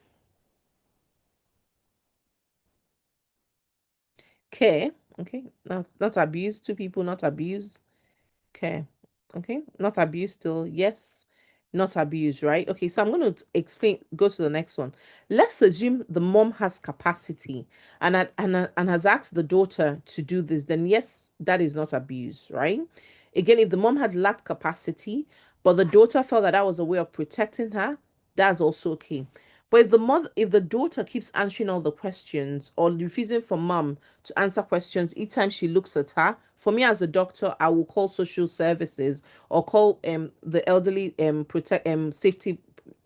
Care. Okay. Not abuse. 2 people, not abuse. Okay. Okay. Not abuse still. Yes. Not abuse, right? Okay. So I'm going to go to the next one. Let's assume the mom has capacity and has asked the daughter to do this. Then yes, that is not abuse, right? Again, if the mom had lacked capacity, but the daughter felt that was a way of protecting her, that's also okay. But if the daughter keeps answering all the questions or refusing for mom to answer questions each time she looks at her, for me as a doctor, I will call social services or call the elderly protect safety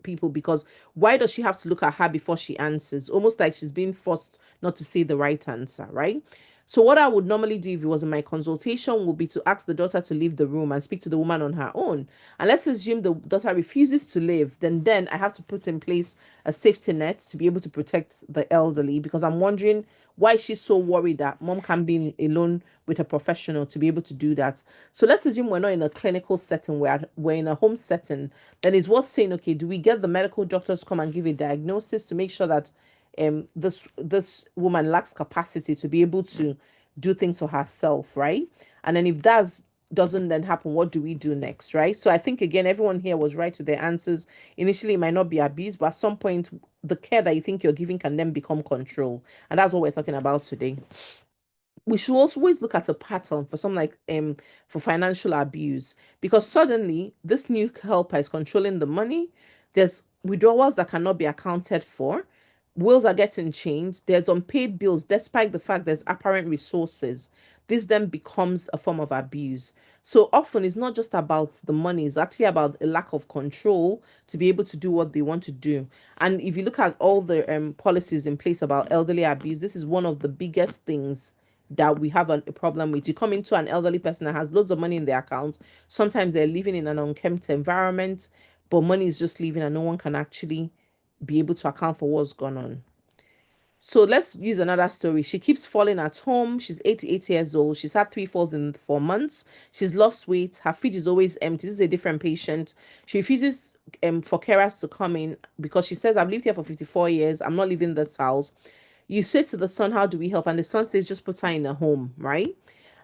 people, because why does she have to look at her before she answers? Almost like she's being forced not to say the right answer, right? So what I would normally do if it was in my consultation would be to ask the daughter to leave the room and speak to the woman on her own. And let's assume the daughter refuses to leave, then I have to put in place a safety net to be able to protect the elderly, because I'm wondering why she's so worried that mom can be alone with a professional to be able to do that. So let's assume we're not in a clinical setting, we're in a home setting. Then it's worth saying, okay, do we get the medical doctors to come and give a diagnosis to make sure that this woman lacks capacity to be able to do things for herself, right? And then if that doesn't then happen, what do we do next, right? So I think again, everyone here was right with their answers. Initially, it might not be abuse, but at some point, the care that you think you're giving can then become control, and that's what we're talking about today. We should also always look at a pattern for something like for financial abuse, because suddenly this new helper is controlling the money. There's withdrawals that cannot be accounted for. Wills are getting changed. There's unpaid bills despite the fact there's apparent resources. This then becomes a form of abuse. So often it's not just about the money, it's actually about a lack of control to be able to do what they want to do. And if you look at all the policies in place about elderly abuse, this is one of the biggest things that we have a problem with. You come into an elderly person that has loads of money in their account. Sometimes they're living in an unkempt environment, but money is just leaving and no one can actually be able to account for what's gone on. So let's use another story. She keeps falling at home. She's 88 years old. She's had 3 falls in 4 months. She's lost weight. Her fridge is always empty. This is a different patient. She refuses for carers to come in because she says, "I've lived here for 54 years. I'm not leaving this house." You say to the son, "How do we help?" And the son says, "Just put her in a home," right?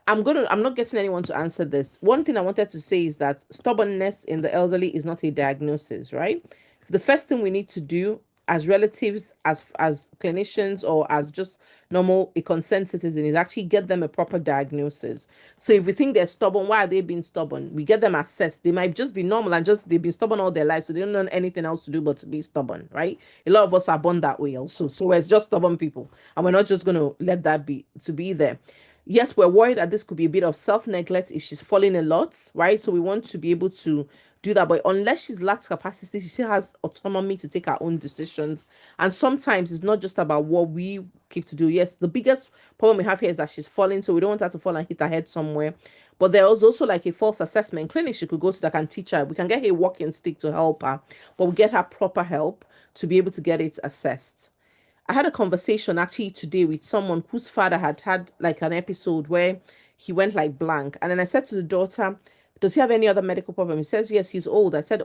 I'm not getting anyone to answer this. One thing I wanted to say is that stubbornness in the elderly is not a diagnosis, right? The first thing we need to do as relatives, as clinicians, or as just normal a concerned citizen, is actually get them a proper diagnosis. So if we think they're stubborn, why are they being stubborn? We get them assessed. They might just be normal and just they've been stubborn all their life, so they don't know anything else to do but to be stubborn, right? A lot of us are born that way also. So we're just stubborn people, and we're not just gonna let that be there. Yes, we're worried that this could be a bit of self-neglect if she's falling a lot, right? So we want to be able to do that. But unless she's lacks capacity, she still has autonomy to take her own decisions. And sometimes it's not just about what we keep to do. Yes, the biggest problem we have here is that she's falling, so we don't want her to fall and hit her head somewhere. But there is also like a false assessment clinic she could go to that can teach her. We can get her a walking stick to help her, but we get her proper help to be able to get it assessed. I had a conversation actually today with someone whose father had like an episode where he went like blank. And then I said to the daughter, Does he have any other medical problem? He says, yes, he's old. I said,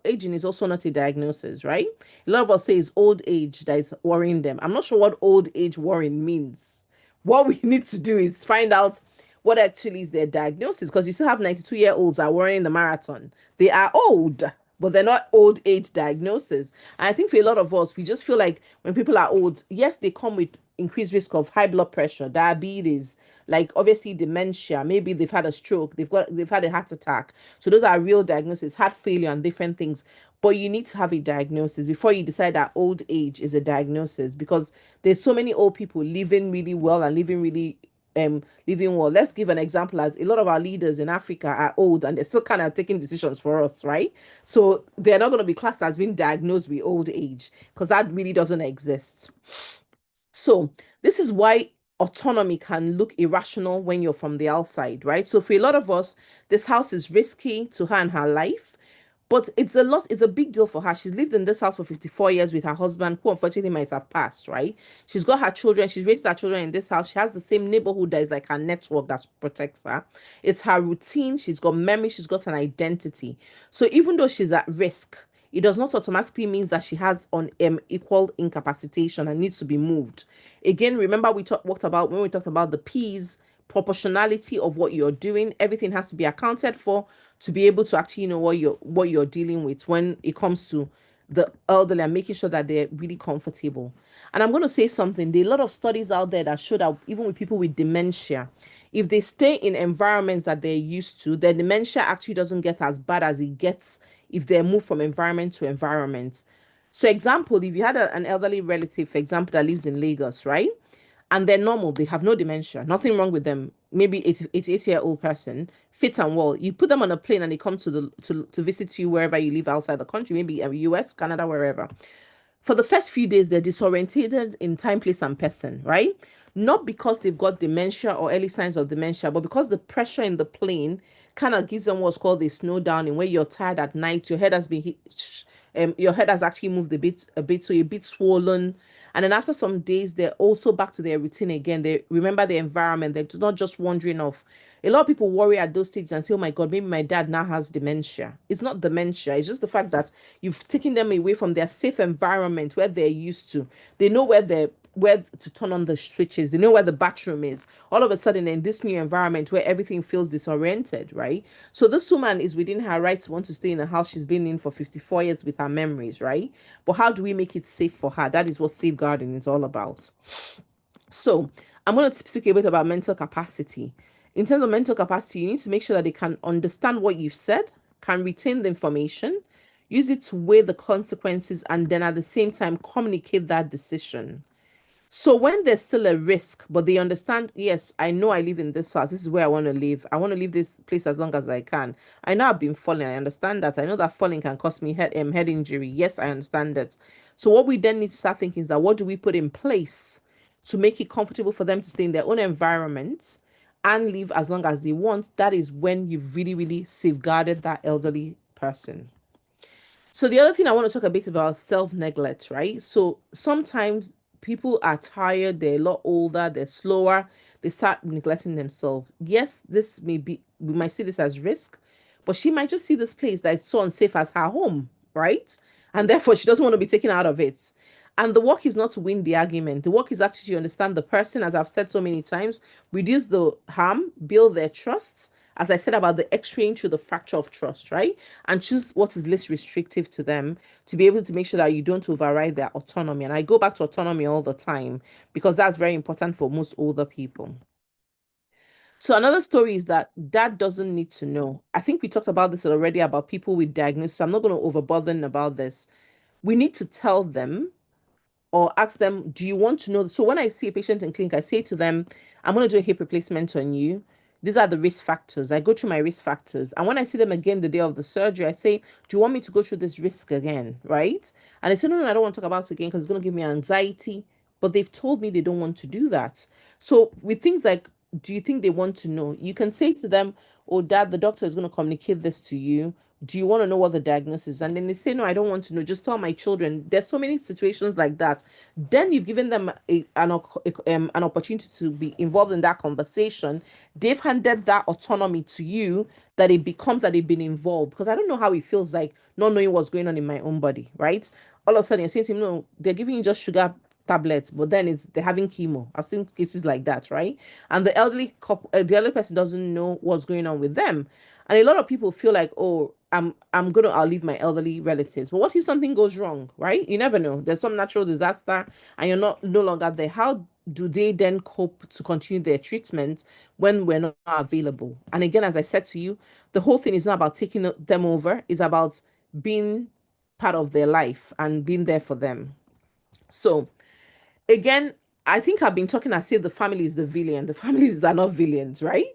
aging is also not a diagnosis, right? A lot of us say it's old age that is worrying them. I'm not sure what old age worrying means. What we need to do is find out what actually is their diagnosis, because you still have 92-year-olds that are running the marathon. They are old, but they're not old age diagnosis. And I think for a lot of us, we just feel like when people are old, yes, they come with increased risk of high blood pressure, diabetes, like obviously dementia, maybe they've had a stroke, they've had a heart attack. So those are real diagnoses, heart failure and different things. But you need to have a diagnosis before you decide that old age is a diagnosis, because there's so many old people living really well and living well. Let's give an example. As a lot of our leaders in Africa are old and they're still kind of taking decisions for us, right? So they're not going to be classed as being diagnosed with old age, because that really doesn't exist. So this is why autonomy can look irrational when you're from the outside, right? So for a lot of us, this house is risky to her and her life, but it's a big deal for her. She's lived in this house for 54 years with her husband, who unfortunately might have passed, right? She's got her children, she's raised her children in this house. She has the same neighborhood that is like her network that protects her. It's her routine, she's got memory, she's got an identity. So even though she's at risk, it does not automatically mean that she has equal incapacitation and needs to be moved. Again, remember we talked about when we talked about the P's, proportionality of what you're doing. Everything has to be accounted for to be able to actually know what you're dealing with when it comes to the elderly, and making sure that they're really comfortable. And I'm going to say something. There are a lot of studies out there that show that even with people with dementia, if they stay in environments that they're used to, their dementia actually doesn't get as bad as it gets if they move from environment to environment. So example, if you had an elderly relative, for example, that lives in Lagos, right? And they're normal, they have no dementia, nothing wrong with them. Maybe 88-year-old person, fit and well. You put them on a plane and they come to visit you wherever you live outside the country, maybe US, Canada, wherever. For the first few days, they're disorientated in time, place, and person, right? Not because they've got dementia or early signs of dementia, but because the pressure in the plane kind of gives them what's called a snow down, in where you're tired at night, your head has been hit, your head has actually moved a bit, so you're a bit swollen. And then after some days, they're also back to their routine again. They remember the environment. They're not just wandering off. A lot of people worry at those stages and say, oh my God, maybe my dad now has dementia. It's not dementia. It's just the fact that you've taken them away from their safe environment where they're used to. They know where to turn on the switches. They know where the bathroom is. All of a sudden, in this new environment where everything feels disoriented, right? So this woman is within her rights to want to stay in a house she's been in for 54 years with her memories, right? But how do we make it safe for her? That is what safeguarding is all about. So I'm going to speak a bit about mental capacity. In terms of mental capacity, you need to make sure that they can understand what you've said, can retain the information, use it to weigh the consequences, and then at the same time communicate that decision. So when there's still a risk, but they understand, yes, I know I live in this house. This is where I want to live. I want to leave this place as long as I can. I know I've been falling. I understand that. I know that falling can cause me head injury. Yes, I understand that. So what we then need to start thinking is that what do we put in place to make it comfortable for them to stay in their own environment and live as long as they want? That is when you've really, really safeguarded that elderly person. So the other thing I want to talk a bit about self-neglect, right? So sometimes people are tired, they're a lot older, they're slower, they start neglecting themselves. Yes, this may be, we might see this as risk, but she might just see this place that is so unsafe as her home, right? And therefore she doesn't want to be taken out of it. And the work is not to win the argument. The work is actually to understand the person, as I've said so many times, reduce the harm, build their trust, as I said about the X-raying through the fracture of trust, right? And choose what is least restrictive to them to be able to make sure that you don't override their autonomy. And I go back to autonomy all the time because that's very important for most older people. So another story is that dad doesn't need to know. I think we talked about this already about people with diagnosis. I'm not going to overburden about this. We need to tell them or ask them, do you want to know? So when I see a patient in clinic, I say to them, I'm going to do a hip replacement on you. These are the risk factors. I go through my risk factors. And when I see them again the day of the surgery, I say, do you want me to go through this risk again? Right? And they say, no, I don't want to talk about it again because it's going to give me anxiety. But they've told me they don't want to do that. So with things like, do you think they want to know? You can say to them, oh, dad, the doctor is going to communicate this to you. Do you want to know what the diagnosis is? And then they say, no, I don't want to know. Just tell my children. There's so many situations like that. Then you've given them an opportunity to be involved in that conversation. They've handed that autonomy to you that it becomes that they've been involved. Because I don't know how it feels like not knowing what's going on in my own body, right? All of a sudden, you're saying to him, no, they're giving you just sugar tablets, but then they're having chemo. I've seen cases like that, right? And the elderly person doesn't know what's going on with them. And a lot of people feel like, oh, I'll leave my elderly relatives. But what if something goes wrong, right? You never know. There's some natural disaster and you're not no longer there. How do they then cope to continue their treatment when we're not available? And again, as I said to you, the whole thing is not about taking them over, it's about being part of their life and being there for them. So again, I think I've been talking as if the family is the villain. The families are not villains, right?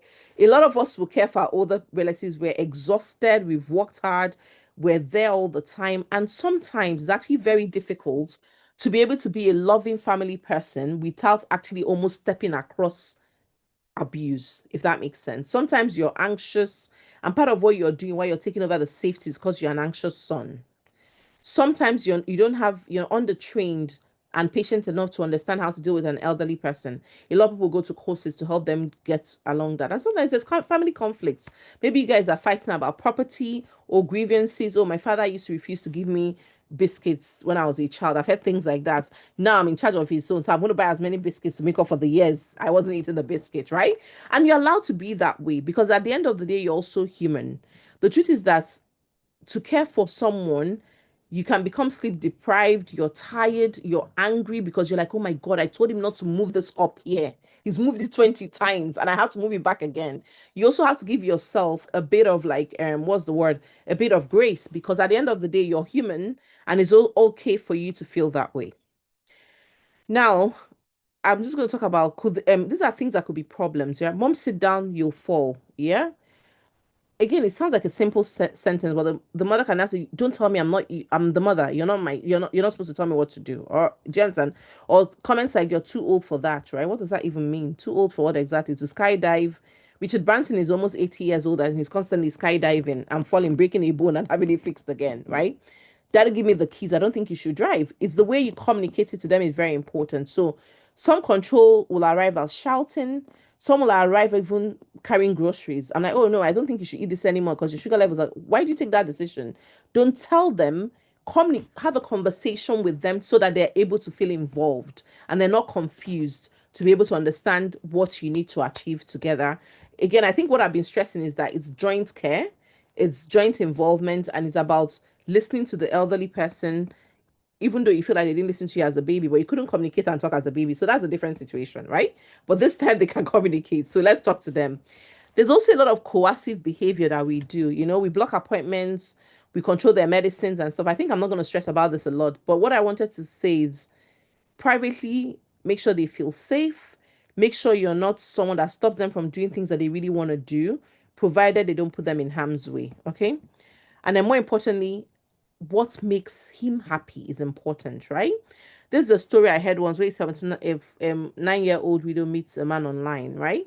A lot of us will care for our older relatives. We're exhausted, we've worked hard, we're there all the time. And sometimes it's actually very difficult to be able to be a loving family person without actually almost stepping across abuse, if that makes sense. Sometimes you're anxious, and part of what you're doing while you're taking over the safety is because you're an anxious son. Sometimes you don't have, you're undertrained and patient enough to understand how to deal with an elderly person. A lot of people go to courses to help them get along that. And sometimes there's family conflicts. Maybe you guys are fighting about property or grievances. Oh, my father used to refuse to give me biscuits when I was a child. I've heard things like that. Now I'm in charge of his own, so I'm going to buy as many biscuits to make up for the years I wasn't eating the biscuit, right? And you're allowed to be that way because at the end of the day, you're also human. The truth is that to care for someone, you can become sleep deprived, you're tired, you're angry because you're like, oh my God, I told him not to move this up here. He's moved it 20 times and I have to move it back again. You also have to give yourself a bit of like, what's the word? A bit of grace because at the end of the day, you're human and it's all okay for you to feel that way. Now, I'm just going to talk about these are things that could be problems. Yeah. Mom, sit down, you'll fall. Yeah. Again, it sounds like a simple sentence, but the mother can answer, don't tell me I'm the mother. You're not supposed to tell me what to do. Or do you understand? Or comments like you're too old for that, right? What does that even mean? Too old for what exactly? To skydive. Richard Branson is almost 80 years old and he's constantly skydiving and falling, breaking a bone and having it fixed again, right? Daddy, give me the keys. I don't think you should drive. It's the way you communicate it to them is very important. So some control will arrive as shouting. Some will arrive even carrying groceries. I'm like, oh no, I don't think you should eat this anymore because your sugar levels are. Why do you take that decision? Don't tell them. Have a conversation with them so that they're able to feel involved and they're not confused to be able to understand what you need to achieve together. Again, I think what I've been stressing is that it's joint care, it's joint involvement, and it's about listening to the elderly person even though you feel like they didn't listen to you as a baby, but you couldn't communicate and talk as a baby. So that's a different situation, right? But this time they can communicate. So let's talk to them. There's also a lot of coercive behavior that we do. You know, we block appointments, we control their medicines and stuff. I think I'm not going to stress about this a lot. But what I wanted to say is privately, make sure they feel safe. Make sure you're not someone that stops them from doing things that they really want to do, provided they don't put them in harm's way. Okay. And then more importantly, what makes him happy is important, right? This is a story I heard once where 17 if 9-year-old widow meets a man online, right?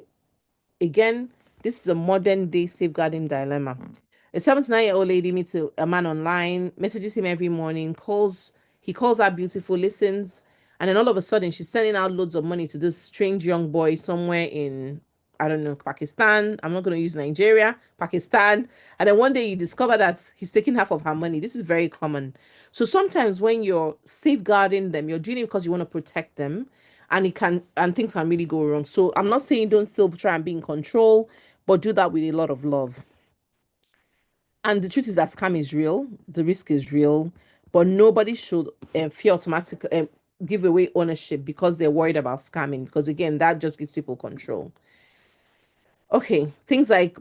Again, this is a modern day safeguarding dilemma. A 79-year-old lady meets a man online, messages him every morning, he calls her beautiful, listens, and then all of a sudden she's sending out loads of money to this strange young boy somewhere in, I don't know, Pakistan. I'm not going to use Nigeria, Pakistan. And then one day you discover that he's taking half of her money. This is very common. So sometimes when you're safeguarding them, you're doing it because you want to protect them and things can really go wrong. So I'm not saying don't still try and be in control, but do that with a lot of love. And the truth is that scam is real, the risk is real, but nobody should fear automatically give away ownership because they're worried about scamming. Because again, that just gives people control. Okay, things like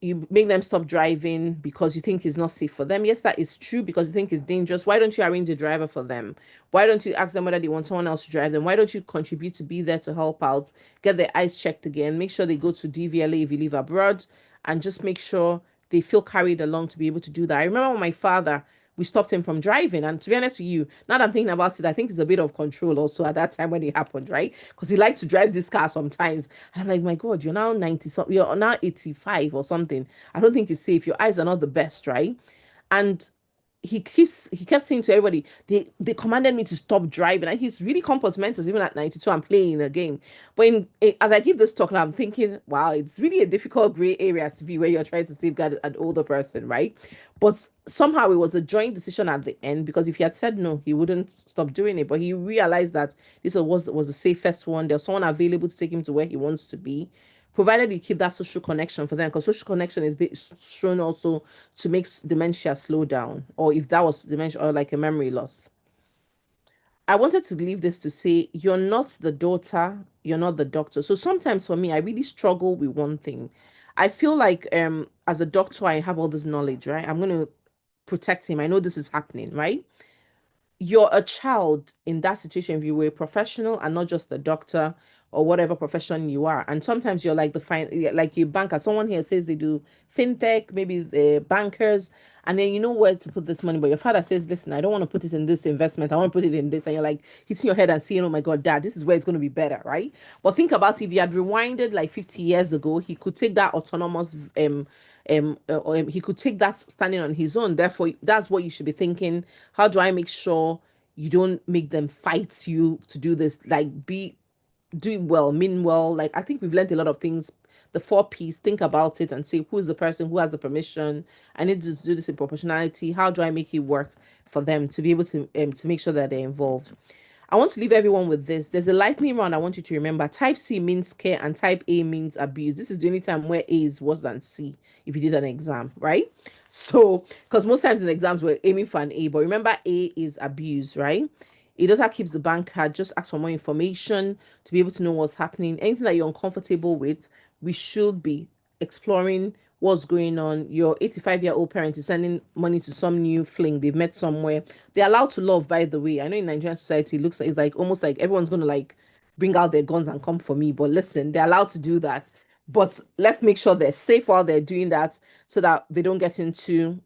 you make them stop driving because you think it's not safe for them. Yes, that is true because you think it's dangerous. Why don't you arrange a driver for them? Why don't you ask them whether they want someone else to drive them? Why don't you contribute to be there to help out, get their eyes checked again, make sure they go to DVLA if you live abroad, and just make sure they feel carried along to be able to do that. I remember when my father we stopped him from driving. And to be honest with you, now that I'm thinking about it, I think it's a bit of control also at that time when it happened, right? Because he liked to drive this car sometimes. And I'm like, my God, you're now 90 something, you're now 85 or something. I don't think it's safe. Your eyes are not the best, right? And he kept saying to everybody, they commanded me to stop driving, and he's really compos mentors even at 92 I'm playing a game. But as I give this talk now, I'm thinking, wow, it's really a difficult gray area to be where you're trying to safeguard an older person, right? But somehow it was a joint decision at the end, because if he had said no, he wouldn't stop doing it. But he realized that this was the safest one. There's someone available to take him to where he wants to be, provided you keep that social connection for them, because social connection is shown also to make dementia slow down, or if that was dementia or like a memory loss. I wanted to leave this to say, you're not the daughter, you're not the doctor. So sometimes for me, I really struggle with one thing. I feel like as a doctor, I have all this knowledge, right? I'm going to protect him. I know this is happening, right? You're a child in that situation if you were a professional and not just a doctor or whatever profession you are. And sometimes you're like like you banker. Someone here says they do fintech, maybe the bankers, and then you know where to put this money. But your father says, listen, I don't want to put it in this investment. I want to put it in this. And you're like hitting your head and saying, oh my God, dad, this is where it's going to be better, right? But think about if you had rewinded like 50 years ago, he could take that autonomous he could take that standing on his own. Therefore, that's what you should be thinking. How do I make sure you don't make them fight you to do this? Like, be doing well, mean well. Like, I think we've learned a lot of things. The 4 P's, think about it and say, who is the person who has the permission? I need to do this in proportionality. How do I make it work for them to be able to make sure that they're involved? I want to leave everyone with this. There's a lightning round I want you to remember. Type C means care and type A means abuse. This is the only time where A is worse than C if you did an exam, right? So, because most times in exams we're aiming for an A, but remember A is abuse, right? It does that keeps the bank card. Just ask for more information to be able to know what's happening. Anything that you're uncomfortable with, we should be exploring what's going on. Your 85-year-old parent is sending money to some new fling they've met somewhere. They're allowed to love, by the way. I know in Nigerian society, it looks like it's like almost like everyone's gonna like bring out their guns and come for me. But listen, they're allowed to do that. But let's make sure they're safe while they're doing that so that they don't get into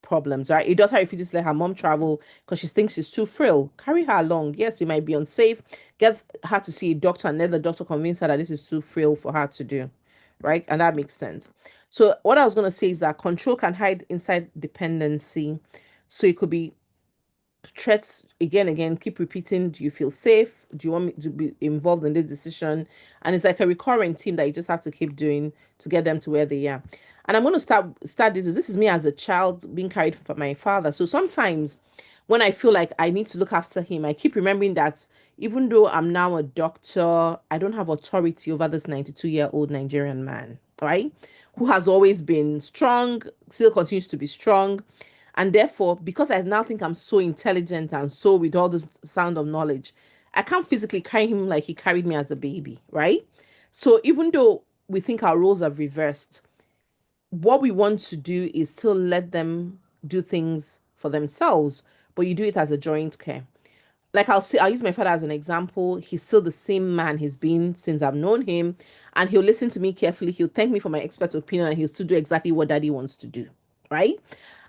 problems, right? A daughter refuses to let her mom travel because she thinks she's too frail. Carry her along. Yes, it might be unsafe. Get her to see a doctor and let the doctor convince her that this is too frail for her to do, right? And that makes sense. So what I was going to say is that control can hide inside dependency. So it could be threats again, keep repeating, do you feel safe? Do you want me to be involved in this decision? And it's like a recurring theme that you just have to keep doing to get them to where they are. And I'm going to start this is me as a child being carried for my father. So sometimes when I feel like I need to look after him, I keep remembering that even though I'm now a doctor, I don't have authority over this 92-year-old Nigerian man, right? Who has always been strong, still continues to be strong. And therefore, because I now think I'm so intelligent and so with all this sound of knowledge, I can't physically carry him like he carried me as a baby, right? So even though we think our roles have reversed, what we want to do is still let them do things for themselves, but you do it as a joint care. Like I'll use my father as an example. He's still the same man he's been since I've known him, and he'll listen to me carefully. He'll thank me for my expert opinion, and he'll still do exactly what daddy wants to do, right?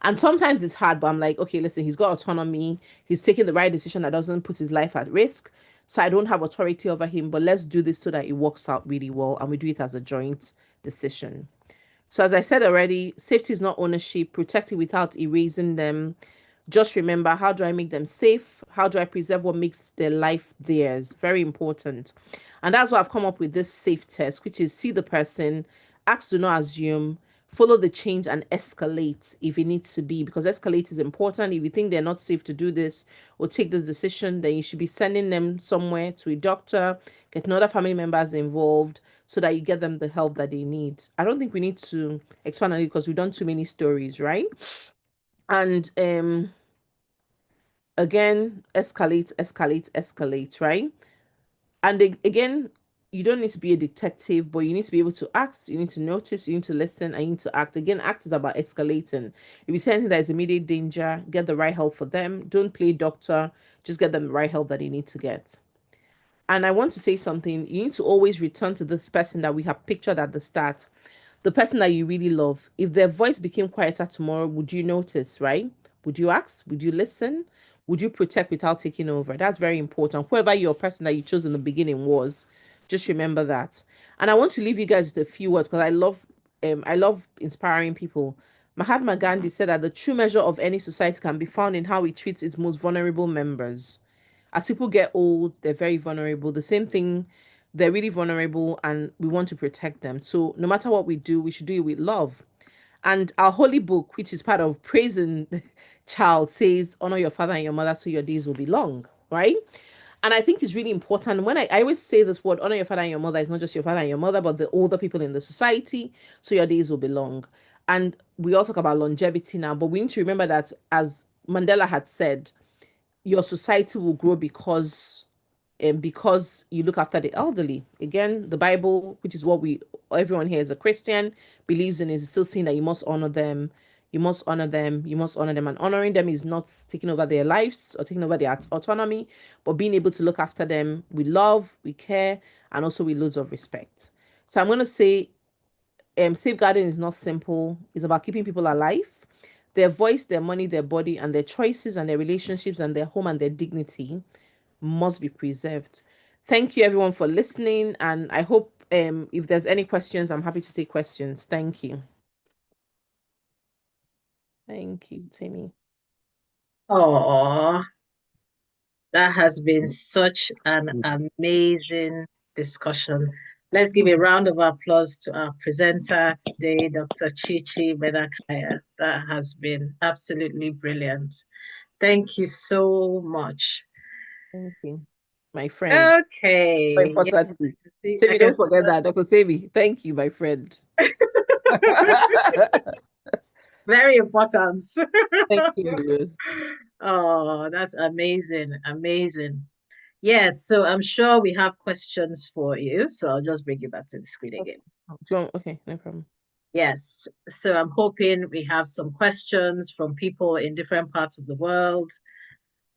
And sometimes it's hard, but I'm like, okay, listen, he's got autonomy. He's taking the right decision that doesn't put his life at risk. So I don't have authority over him, but let's do this so that it works out really well, and we do it as a joint decision. So as I said already, safety is not ownership. Protect it without erasing them. Just remember, how do I make them safe? How do I preserve what makes their life theirs? Very important. And that's why I've come up with this safe test, which is see the person, ask, do not assume, follow the change and escalate if it needs to be, because escalate is important. If you think they're not safe to do this or take this decision, then you should be sending them somewhere to a doctor, getting other family members involved so that you get them the help that they need. I don't think we need to expand on it because we've done too many stories, right? And again, escalate, right? And again, you don't need to be a detective, but you need to be able to act, you need to notice, you need to listen, and you need to act. Again, act is about escalating. If you see anything that is immediate danger, get the right help for them. Don't play doctor, just get them the right help that they need to get. And I want to say something. You need to always return to this person that we have pictured at the start, the person that you really love. If their voice became quieter tomorrow, would you notice, right? Would you ask? Would you listen? Would you protect without taking over? That's very important. Whoever your person that you chose in the beginning was, just remember that. And I want to leave you guys with a few words because I love inspiring people. Mahatma Gandhi said that the true measure of any society can be found in how it treats its most vulnerable members. As people get old, they're very vulnerable. The same thing, they're really vulnerable, and we want to protect them. So no matter what we do, we should do it with love. And our holy book, which is part of praising the child, says, honor your father and your mother so your days will be long, right? And I think it's really important. When I always say this word, honor your father and your mother, it's not just your father and your mother, but the older people in the society, so your days will be long. And we all talk about longevity now, but we need to remember that, as Mandela had said, your society will grow because you look after the elderly. Again, the Bible, which is what we everyone here is a Christian, believes in, is still saying that you must honor them. You must honor them. You must honor them. And honoring them is not taking over their lives or taking over their autonomy, but being able to look after them with love, with care, and also with loads of respect. So I'm going to say safeguarding is not simple. It's about keeping people alive. Their voice, their money, their body, and their choices and their relationships and their home and their dignity must be preserved. Thank you everyone for listening, and I hope if there's any questions, I'm happy to take questions. Thank you. Thank you, Timmy. Oh, that has been such an amazing discussion. Let's give a round of applause to our presenter today, Dr. Chichi Menakaya. That has been absolutely brilliant. Thank you so much. Thank you, my friend. Very Okay. Yeah, importantly, I Timmy, can don't see forget that. Dr. Sebi, thank you, my friend. very important. Thank you. Oh, that's amazing. Amazing. Yes, so I'm sure we have questions for you. So I'll just bring you back to the screen again. Okay, no problem. Yes, so I'm hoping we have some questions from people in different parts of the world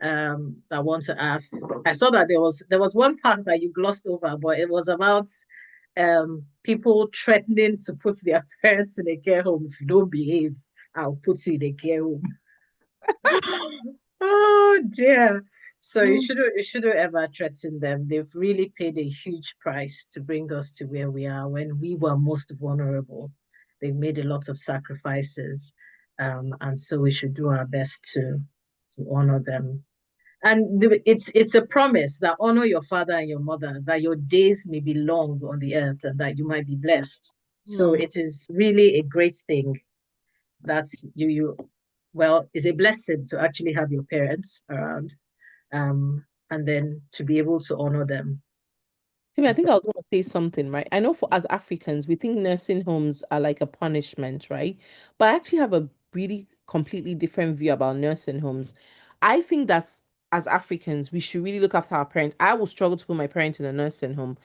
that want to ask. I saw that there was one part that you glossed over, but it was about people threatening to put their parents in a care home. If you don't behave, I'll put you in a care home. Oh dear. So you shouldn't ever threaten them. They've really paid a huge price to bring us to where we are when we were most vulnerable. They've made a lot of sacrifices. And so we should do our best to honor them. And it's a promise that honor your father and your mother, that your days may be long on the earth and that you might be blessed. So it is really a great thing that well, it's a blessing to actually have your parents around, and then to be able to honor them. Timmy, I So, think I was going to say something, right? I know for as Africans, we think nursing homes are like a punishment, right? But I actually have a really completely different view about nursing homes. I think that as Africans, we should really look after our parents. I will struggle to put my parents in a nursing home.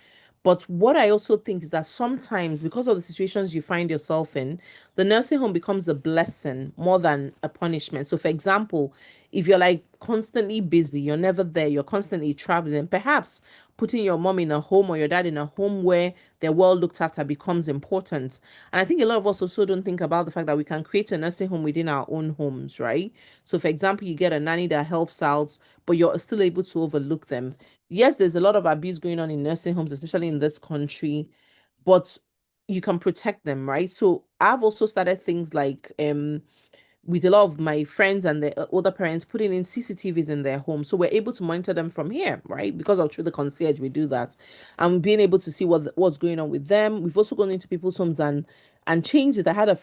But what I also think is that sometimes, because of the situations you find yourself in, the nursing home becomes a blessing more than a punishment. So, for example, if you're like constantly busy, you're never there, you're constantly traveling, perhaps putting your mom in a home or your dad in a home where they're well looked after becomes important. And I think a lot of us also don't think about the fact that we can create a nursing home within our own homes, right? So, for example, you get a nanny that helps out, but you're still able to overlook them. Yes, there's a lot of abuse going on in nursing homes, especially in this country, but you can protect them, right? So I've also started things like with a lot of my friends and the older parents putting in CCTVs in their home. So we're able to monitor them from here, right? Because of through the concierge, we do that. And being able to see what's going on with them. We've also gone into people's homes and changed it. I had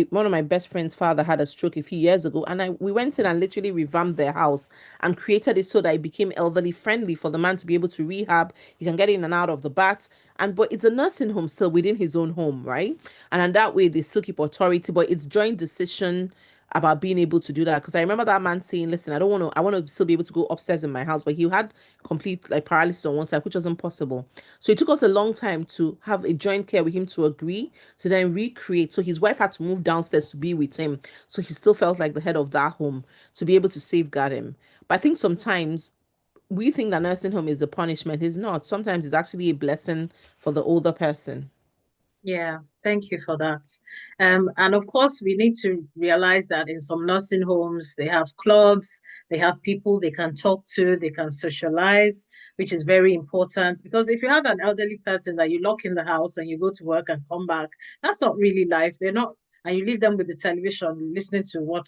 one of my best friend's father had a stroke a few years ago, and we went in and literally revamped their house and created it so that it became elderly friendly for the man to be able to rehab. He can get in and out of the bath, but it's a nursing home still within his own home, right? And in that way, they still keep authority, but it's joint decision about being able to do that. Because I remember that man saying, listen, I want to still be able to go upstairs in my house, but he had complete like paralysis on one side, which wasn't possible. So it took us a long time to have a joint care with him to agree to then recreate. So his wife had to move downstairs to be with him. So he still felt like the head of that home to be able to safeguard him. But I think sometimes we think that nursing home is a punishment. It's not. Sometimes it's actually a blessing for the older person. Yeah, thank you for that. And of course, we need to realize that in some nursing homes, they have clubs, they have people they can talk to, they can socialize, which is very important. Because if you have an elderly person that you lock in the house and you go to work and come back, that's not really life. They're not, and you leave them with the television listening to what,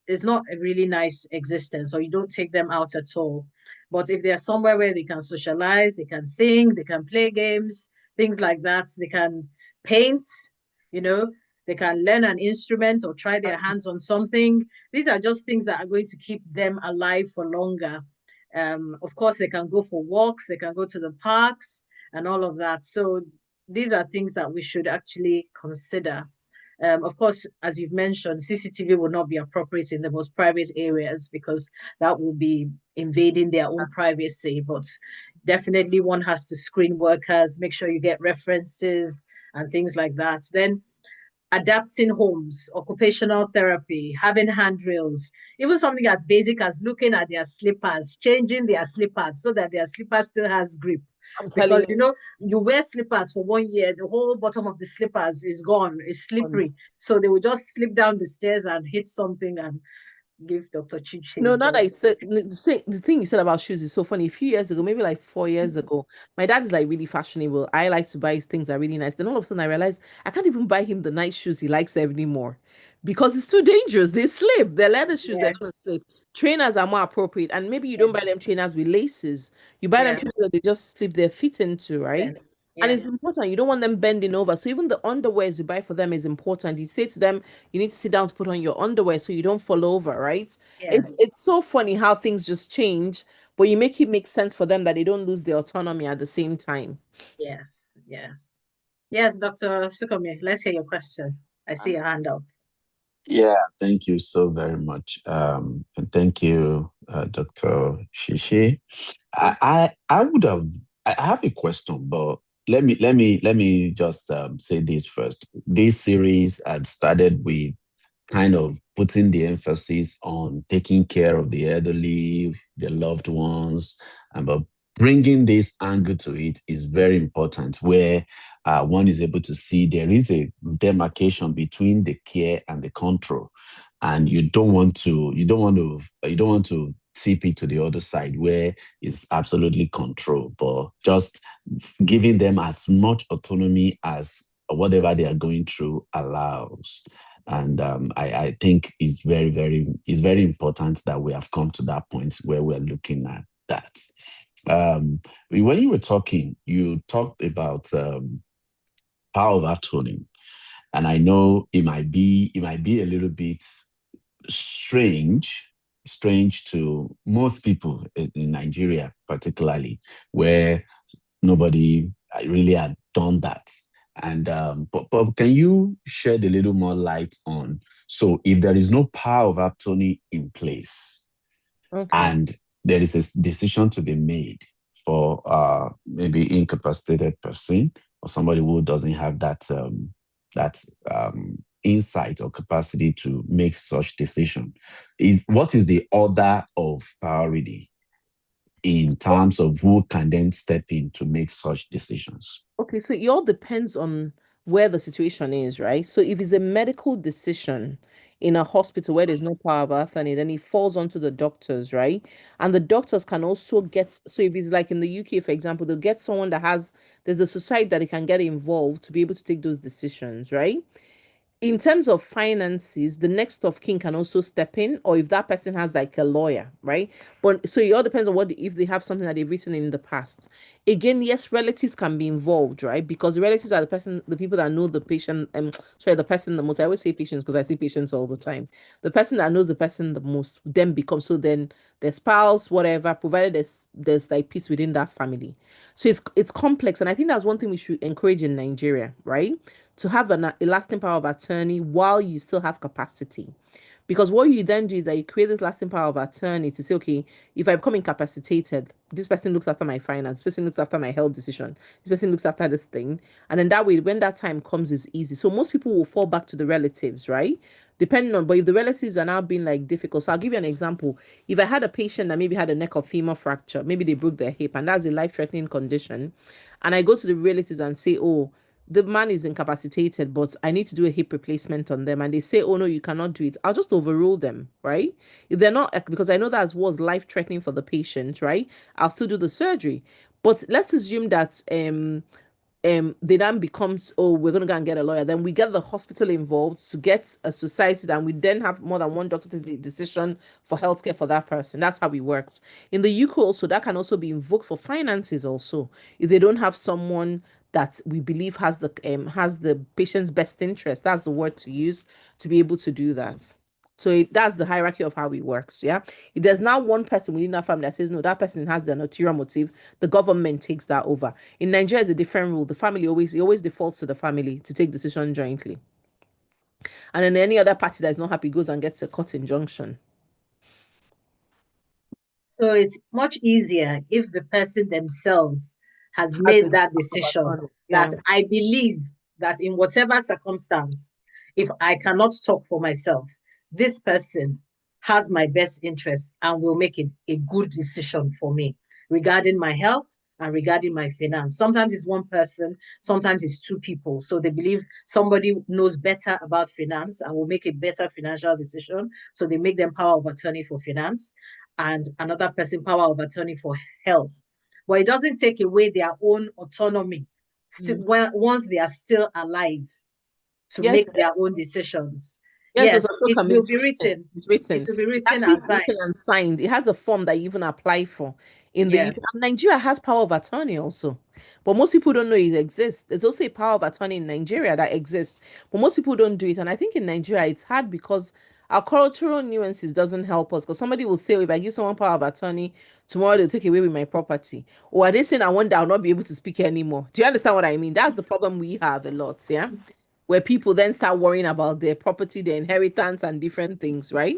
it's not a really nice existence, or you don't take them out at all. But if they're somewhere where they can socialize, they can sing, they can play games, things like that. They can paint, you know, they can learn an instrument or try their hands on something. These are just things that are going to keep them alive for longer. Of course, they can go for walks, they can go to the parks and all of that. So these are things that we should actually consider. Of course, as you've mentioned, CCTV will not be appropriate in the most private areas because that will be invading their own privacy. But definitely, one has to screen workers, make sure you get references and things like that. Then adapting homes, occupational therapy, having handrails, even something as basic as looking at their slippers, changing their slippers so that their slipper still has grip. I'm telling Because you wear slippers for 1 year, the whole bottom of the slippers is gone, it's you. slippery. So they will just slip down the stairs and hit something and give Dr. Chichi No, a not job. like the thing you said about shoes is so funny. A few years ago, maybe like 4 years ago, my dad is like really fashionable. I like to buy his things that are really nice. Then all of a sudden I realized I can't even buy him the nice shoes he likes anymore because it's too dangerous. They slip. They're leather shoes, they're Yeah, gonna slip. Trainers are more appropriate. And maybe you don't buy yes, them trainers with laces. You buy them yeah, trainers that they just slip their feet into, right? then, And yeah, it's important. You don't want them bending over. So even the underwears you buy for them is important. You say to them, you need to sit down to put on your underwear so you don't fall over, right? It's yes, it's so funny how things just change, but you make it make sense for them that they don't lose their autonomy at the same time. yes, yes. Yes, Dr. Sukomi, let's hear your question. I see your hand up. Yeah, thank you so very much. And thank you, Dr. Shishi. I would have I have a question, but let me just say this first. This series had started with kind of putting the emphasis on taking care of the elderly, the loved ones, and but bringing this angle to it is very important, where one is able to see there is a demarcation between the care and the control, and you don't want to tip it to the other side where it's absolutely control, but just giving them as much autonomy as whatever they are going through allows. And I think it's very important that we have come to that point where we're looking at that. When you were talking, you talked about power of attorney, and I know it might be a little bit strange to most people in Nigeria, particularly, where nobody really had done that. And but can you shed a little more light on, so if there is no power of attorney in place Okay. and there is a decision to be made for maybe incapacitated person or somebody who doesn't have that insight or capacity to make such decision, is what is the order of priority in terms of who can then step in to make such decisions? Okay, so it all depends on where the situation is, right? So if it's a medical decision in a hospital where there's no power of attorney, then it falls onto the doctors, right? And the doctors can also get, so if it's like in the UK, for example, they'll get someone that has, there's a society that they can get involved to be able to take those decisions, right? In terms of finances, the next of kin can also step in, or if that person has like a lawyer, right? But so it all depends on if they have something that they've written in the past. Again, yes, relatives can be involved, right? Because the relatives are the people that know the patient. Sorry, the person the most. I always say patients because I see patients all the time. The person that knows the person the most then becomes, so then their spouse, whatever, provided there's like peace within that family. So it's complex, and I think that's one thing we should encourage in Nigeria, right? To have a lasting power of attorney while you still have capacity. Because what you then do is that you create this lasting power of attorney to say, okay, if I become incapacitated, this person looks after my finance, this person looks after my health decision, this person looks after this thing. And then that way, when that time comes, it's easy. So most people will fall back to the relatives, right? Depending on, but if the relatives are now being like difficult, so I'll give you an example. If I had a patient that maybe had a neck or femur fracture, maybe they broke their hip, and that's a life threatening condition, and I go to the relatives and say, oh, the man is incapacitated, but I need to do a hip replacement on them, and they say, oh no, you cannot do it, I'll just overrule them, right? If they're not, because I know that was life threatening for the patient, right? I'll still do the surgery. But let's assume that they then becomes, oh, we're gonna go and get a lawyer, then we get the hospital involved to get a society, and we then have more than one doctor to take the decision for healthcare for that person. That's how it works in the UK. Also, that can also be invoked for finances also, if they don't have someone that we believe has the patient's best interest, that's the word to use, to be able to do that. So that's the hierarchy of how it works. Yeah. If there's now one person within that family that says, no, that person has an ulterior motive, the government takes that over. In Nigeria, it's a different rule. The family always defaults to the family to take decision jointly. And then any other party that is not happy goes and gets a court injunction. So it's much easier if the person themselves has made that decision, Yeah. that I believe that in whatever circumstance, if I cannot talk for myself, this person has my best interest and will make it a good decision for me regarding my health and regarding my finance. Sometimes it's one person, sometimes it's two people. So they believe somebody knows better about finance and will make a better financial decision. So they make them power of attorney for finance, and another person power of attorney for health. But it doesn't take away their own autonomy once they are still alive to Yes, make their own decisions. yes, Yes, those also it can be will be written. written. It's It written. will be It's written actually and signed. written and signed. It has a form that you even apply for in the UK. Yes. Nigeria has power of attorney also, but most people don't know it exists. There's also a power of attorney in Nigeria that exists, but most people don't do it. And I think in Nigeria it's hard because our cultural nuances doesn't help us. Because somebody will say, "Oh, if I give someone power of attorney, tomorrow they'll take away with my property." Or are they saying, "I wonder I'll not be able to speak anymore"? Do you understand what I mean? That's the problem we have a lot. Yeah, where people then start worrying about their property, their inheritance, and different things, right?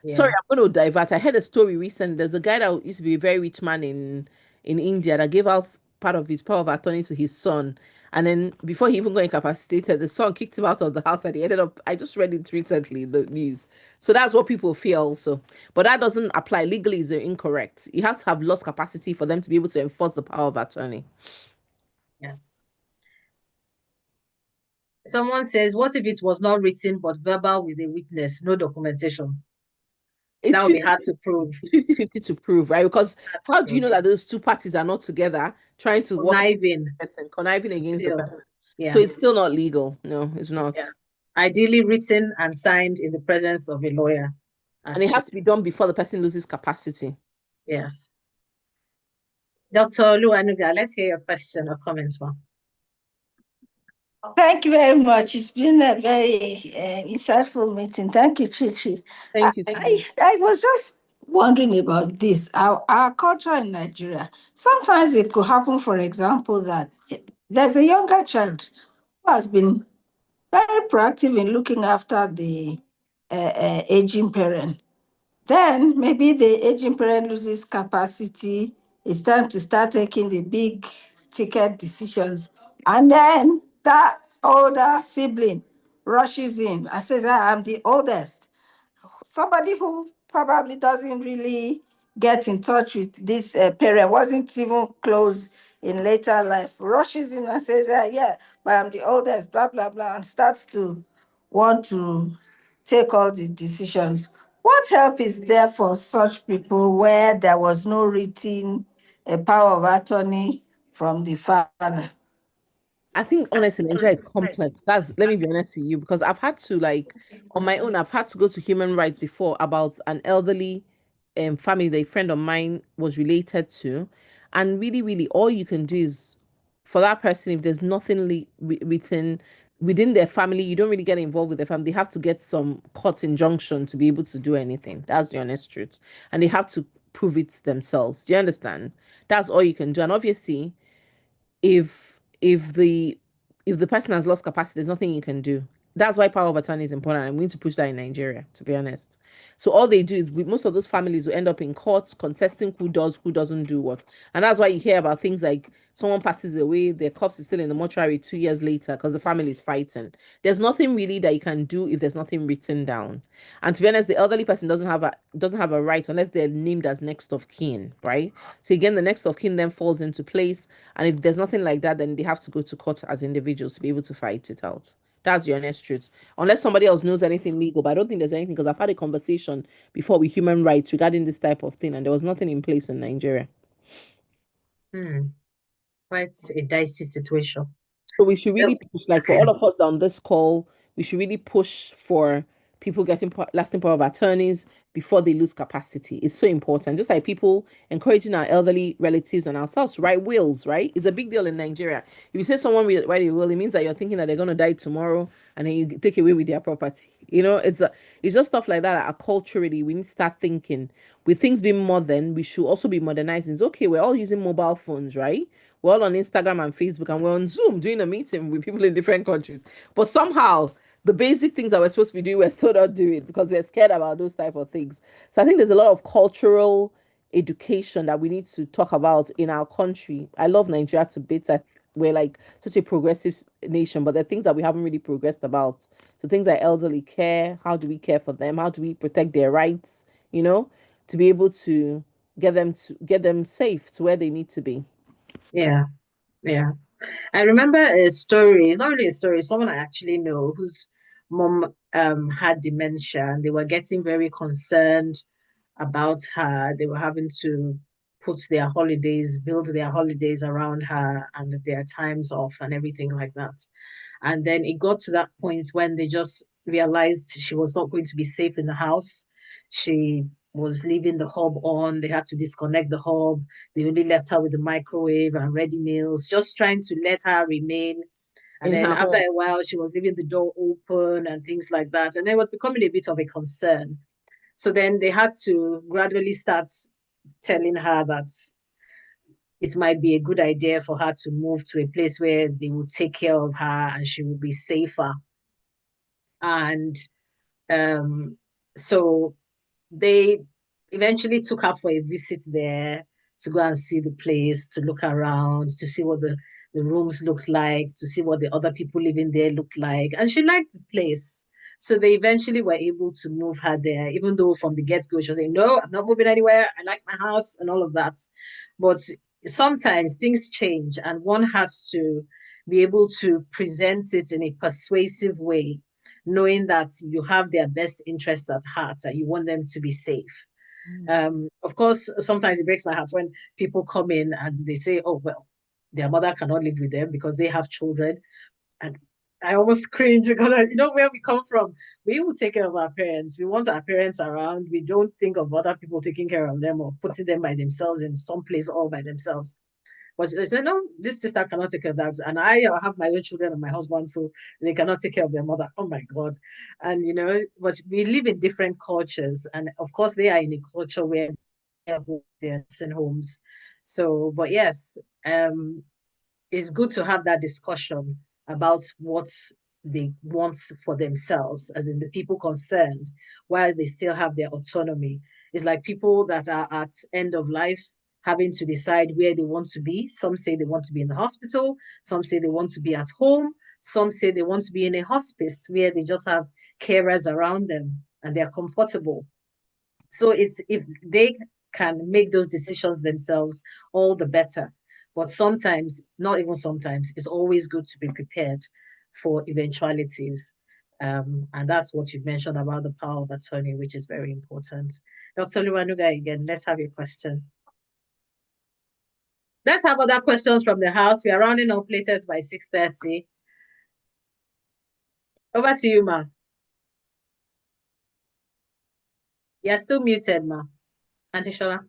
Yeah. Sorry, I'm going to divert. I heard a story recently. There's a guy that used to be a very rich man in India that gave out part of his power of attorney to his son. And then before he even got incapacitated, the son kicked him out of the house and he ended up, I just read it recently, the news. So that's what people fear also. But that doesn't apply. Legally, is incorrect. You have to have lost capacity for them to be able to enforce the power of attorney. Yes. Someone says, what if it was not written but verbal with a witness, no documentation? It's That would be hard to prove. 50-50 to prove, right? Because Hard to how do you prove. know that those two parties are not together trying to work Conniving person, conniving to against the steal. person? Yeah. So it's still not legal. No, it's not. Yeah. Ideally written and signed in the presence of a lawyer. And it has to be done before the person loses capacity. Yes. Dr. Luanuga, let's hear your question or comments, ma'am. Thank you very much. It's been a very insightful meeting. Thank you, Chichi. Thank you. I was just wondering about this. Our culture in Nigeria, sometimes it could happen, for example, that there's a younger child who has been very proactive in looking after the aging parent. Then maybe the aging parent loses capacity. It's time to start taking the big ticket decisions. And then that older sibling rushes in and says, "Ah, I'm the oldest." Somebody who probably doesn't really get in touch with this parent, wasn't even close in later life, rushes in and says, yeah, but I'm the oldest, blah, blah, blah, and starts to want to take all the decisions. What help is there for such people where there was no written power of attorney from the father? I think honestly, Nigeria is complex. Let me be honest with you, because I've had to on my own, I've had to go to human rights before about an elderly family that a friend of mine was related to. And really, really all you can do is for that person, if there's nothing written within their family, you don't really get involved with their family. They have to get some court injunction to be able to do anything. That's the honest truth. And they have to prove it themselves. Do you understand? That's all you can do. And obviously, if the person has lost capacity, there's nothing you can do. that's why power of attorney is important. I'm going to push that in Nigeria, to be honest. So all they do is most of those families will end up in court contesting who does, who doesn't do what. And that's why you hear about things like someone passes away, their corpse is still in the mortuary 2 years later because the family is fighting. There's nothing really that you can do if there's nothing written down. And to be honest, the elderly person doesn't have a right unless they're named as next of kin, right? So again, the next of kin then falls into place. And if there's nothing like that, then they have to go to court as individuals to be able to fight it out. That's the honest truth. Unless somebody else knows anything legal, but I don't think there's anything because I've had a conversation before with human rights regarding this type of thing, and there was nothing in place in Nigeria. Quite a dicey situation. So we should really push, like for Okay. all of us on this call, we should really push for people getting lasting power of attorneys before they lose capacity. It's so important. Just like people encouraging our elderly relatives and ourselves to write wills, right? It's a big deal in Nigeria. If you say someone will write a will, it means that you're thinking that they're going to die tomorrow and then you take away with their property. It's just stuff like that. Culturally, we need to start thinking. With things being modern, we should also be modernizing. It's okay. We're all using mobile phones, right? We're all on Instagram and Facebook, and we're on Zoom doing a meeting with people in different countries. But somehow, the basic things that we're supposed to be doing, we're still not doing because we're scared about those type of things. So I think there's a lot of cultural education that we need to talk about in our country. I love Nigeria to bits. We're like such a progressive nation, but there are things that we haven't really progressed about. So things like elderly care, how do we care for them? How do we protect their rights? You know, to be able to get them safe to where they need to be. Yeah. Yeah. I remember a story. It's not really a story. Someone I actually know whose mom had dementia, and they were getting very concerned about her. They were having to build their holidays around her and their times off and everything like that. And then it got to that point when they just realized she was not going to be safe in the house. She was leaving the hob on. They had to disconnect the hob. They only left her with the microwave and ready meals, just trying to let her remain. And In then her after home. a while, she was leaving the door open and things like that. And then it was becoming a bit of a concern. So then they had to gradually start telling her that it might be a good idea for her to move to a place where they would take care of her and she would be safer. And um, so they eventually took her for a visit there to go and see the place, to look around, to see what the rooms looked like, to see what the other people living there looked like. And she liked the place. So they eventually were able to move her there, even though from the get-go she was saying, no, I'm not moving anywhere. I like my house and all of that. But sometimes things change and one has to be able to present it in a persuasive way, knowing that you have their best interests at heart and you want them to be safe. Of course, sometimes it breaks my heart when people come in and they say, oh, well, their mother cannot live with them because they have children. And I almost cringe because you know where we come from. We will take care of our parents. We want our parents around. We don't think of other people taking care of them or putting them by themselves in some place all by themselves. But they said, no, this sister cannot take care of that. And I have my own children and my husband, so they cannot take care of their mother. Oh my God. And, but we live in different cultures. And of course, they are in a culture where they're nursing homes. So, but yes, it's good to have that discussion about what they want for themselves, as in the people concerned, while they still have their autonomy. It's like people that are at end of life having to decide where they want to be. Some say they want to be in the hospital, some say they want to be at home, some say they want to be in a hospice where they just have carers around them and they're comfortable. So it's if they can make those decisions themselves, all the better. But sometimes, not even sometimes, it's always good to be prepared for eventualities. And that's what you mentioned about the power of attorney, which is very important. Dr. Luwanuga, again, let's have your question. Let's have other questions from the house. We are rounding up latest by 6:30. Over to you, Ma. You're still muted, Ma. Auntie Shola.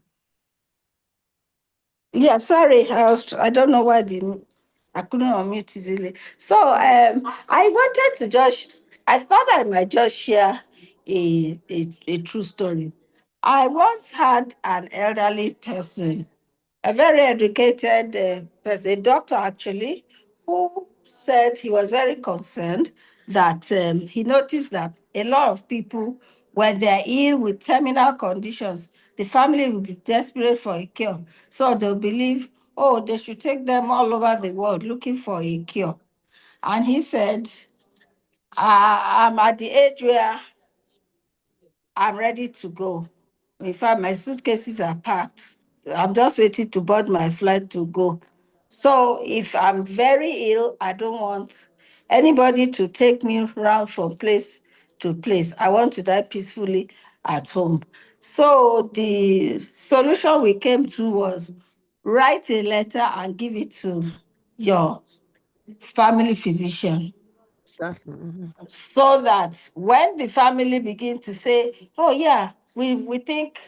Yeah, sorry, I don't know why I couldn't unmute easily. So I wanted to I thought I might just share a true story. I once had an elderly person, a very educated person, a doctor actually, who said he was very concerned that he noticed that a lot of people, when they're ill with terminal conditions, the family will be desperate for a cure. So they'll believe, oh, they should take them all over the world looking for a cure. And he said, I'm at the age where I'm ready to go. In fact, my suitcases are packed. I'm just waiting to board my flight to go. So if I'm very ill, I don't want anybody to take me around from place to place. I want to die peacefully at home. So the solution we came to was write a letter and give it to your family physician, Definitely. so that when the family begin to say, oh yeah, we think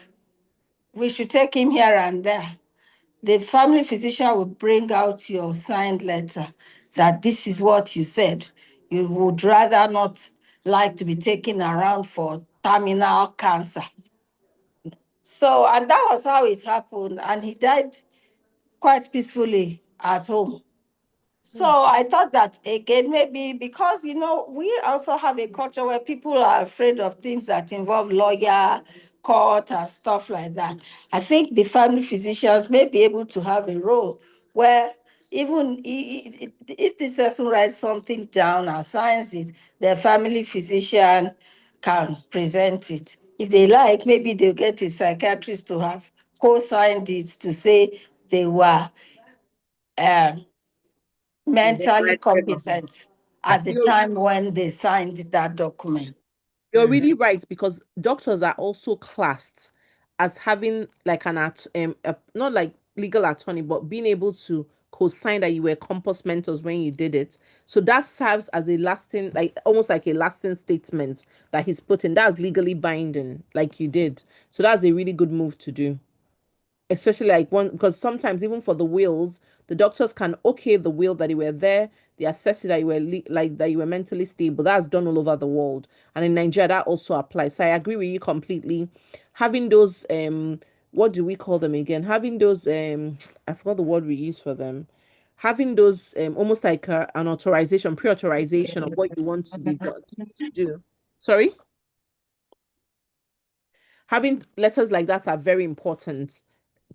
we should take him here and there, the family physician will bring out your signed letter that this is what you said. You would rather not like to be taken around for terminal cancer. So, and that was how it happened. And he died quite peacefully at home. So I thought that again, maybe because, we also have a culture where people are afraid of things that involve lawyer, court, and stuff like that. I think the family physicians may be able to have a role where even if this person writes something down and signs it, the family physician can present it. If they like, maybe they'll get a psychiatrist to have co-signed it to say they were um, In the mentally right frame of competent at the mind. time when they signed that document. You're really right because doctors are also classed as having like not like legal attorney, but being able to co-sign that you were compass mentors when you did it. So that serves as a lasting, like almost like a lasting statement that he's put in. That's legally binding, like you did. So that's a really good move to do, especially like one because sometimes even for the wills the doctors can okay the will that you were there, they assess it that you were like that you were mentally stable. That's done all over the world, and in Nigeria that also applies. So I agree with you completely. Having those what do we call them again, having those I forgot the word we use for them, having those almost like an authorization, pre-authorization of what you want to be done to do. Sorry, having letters like that are very important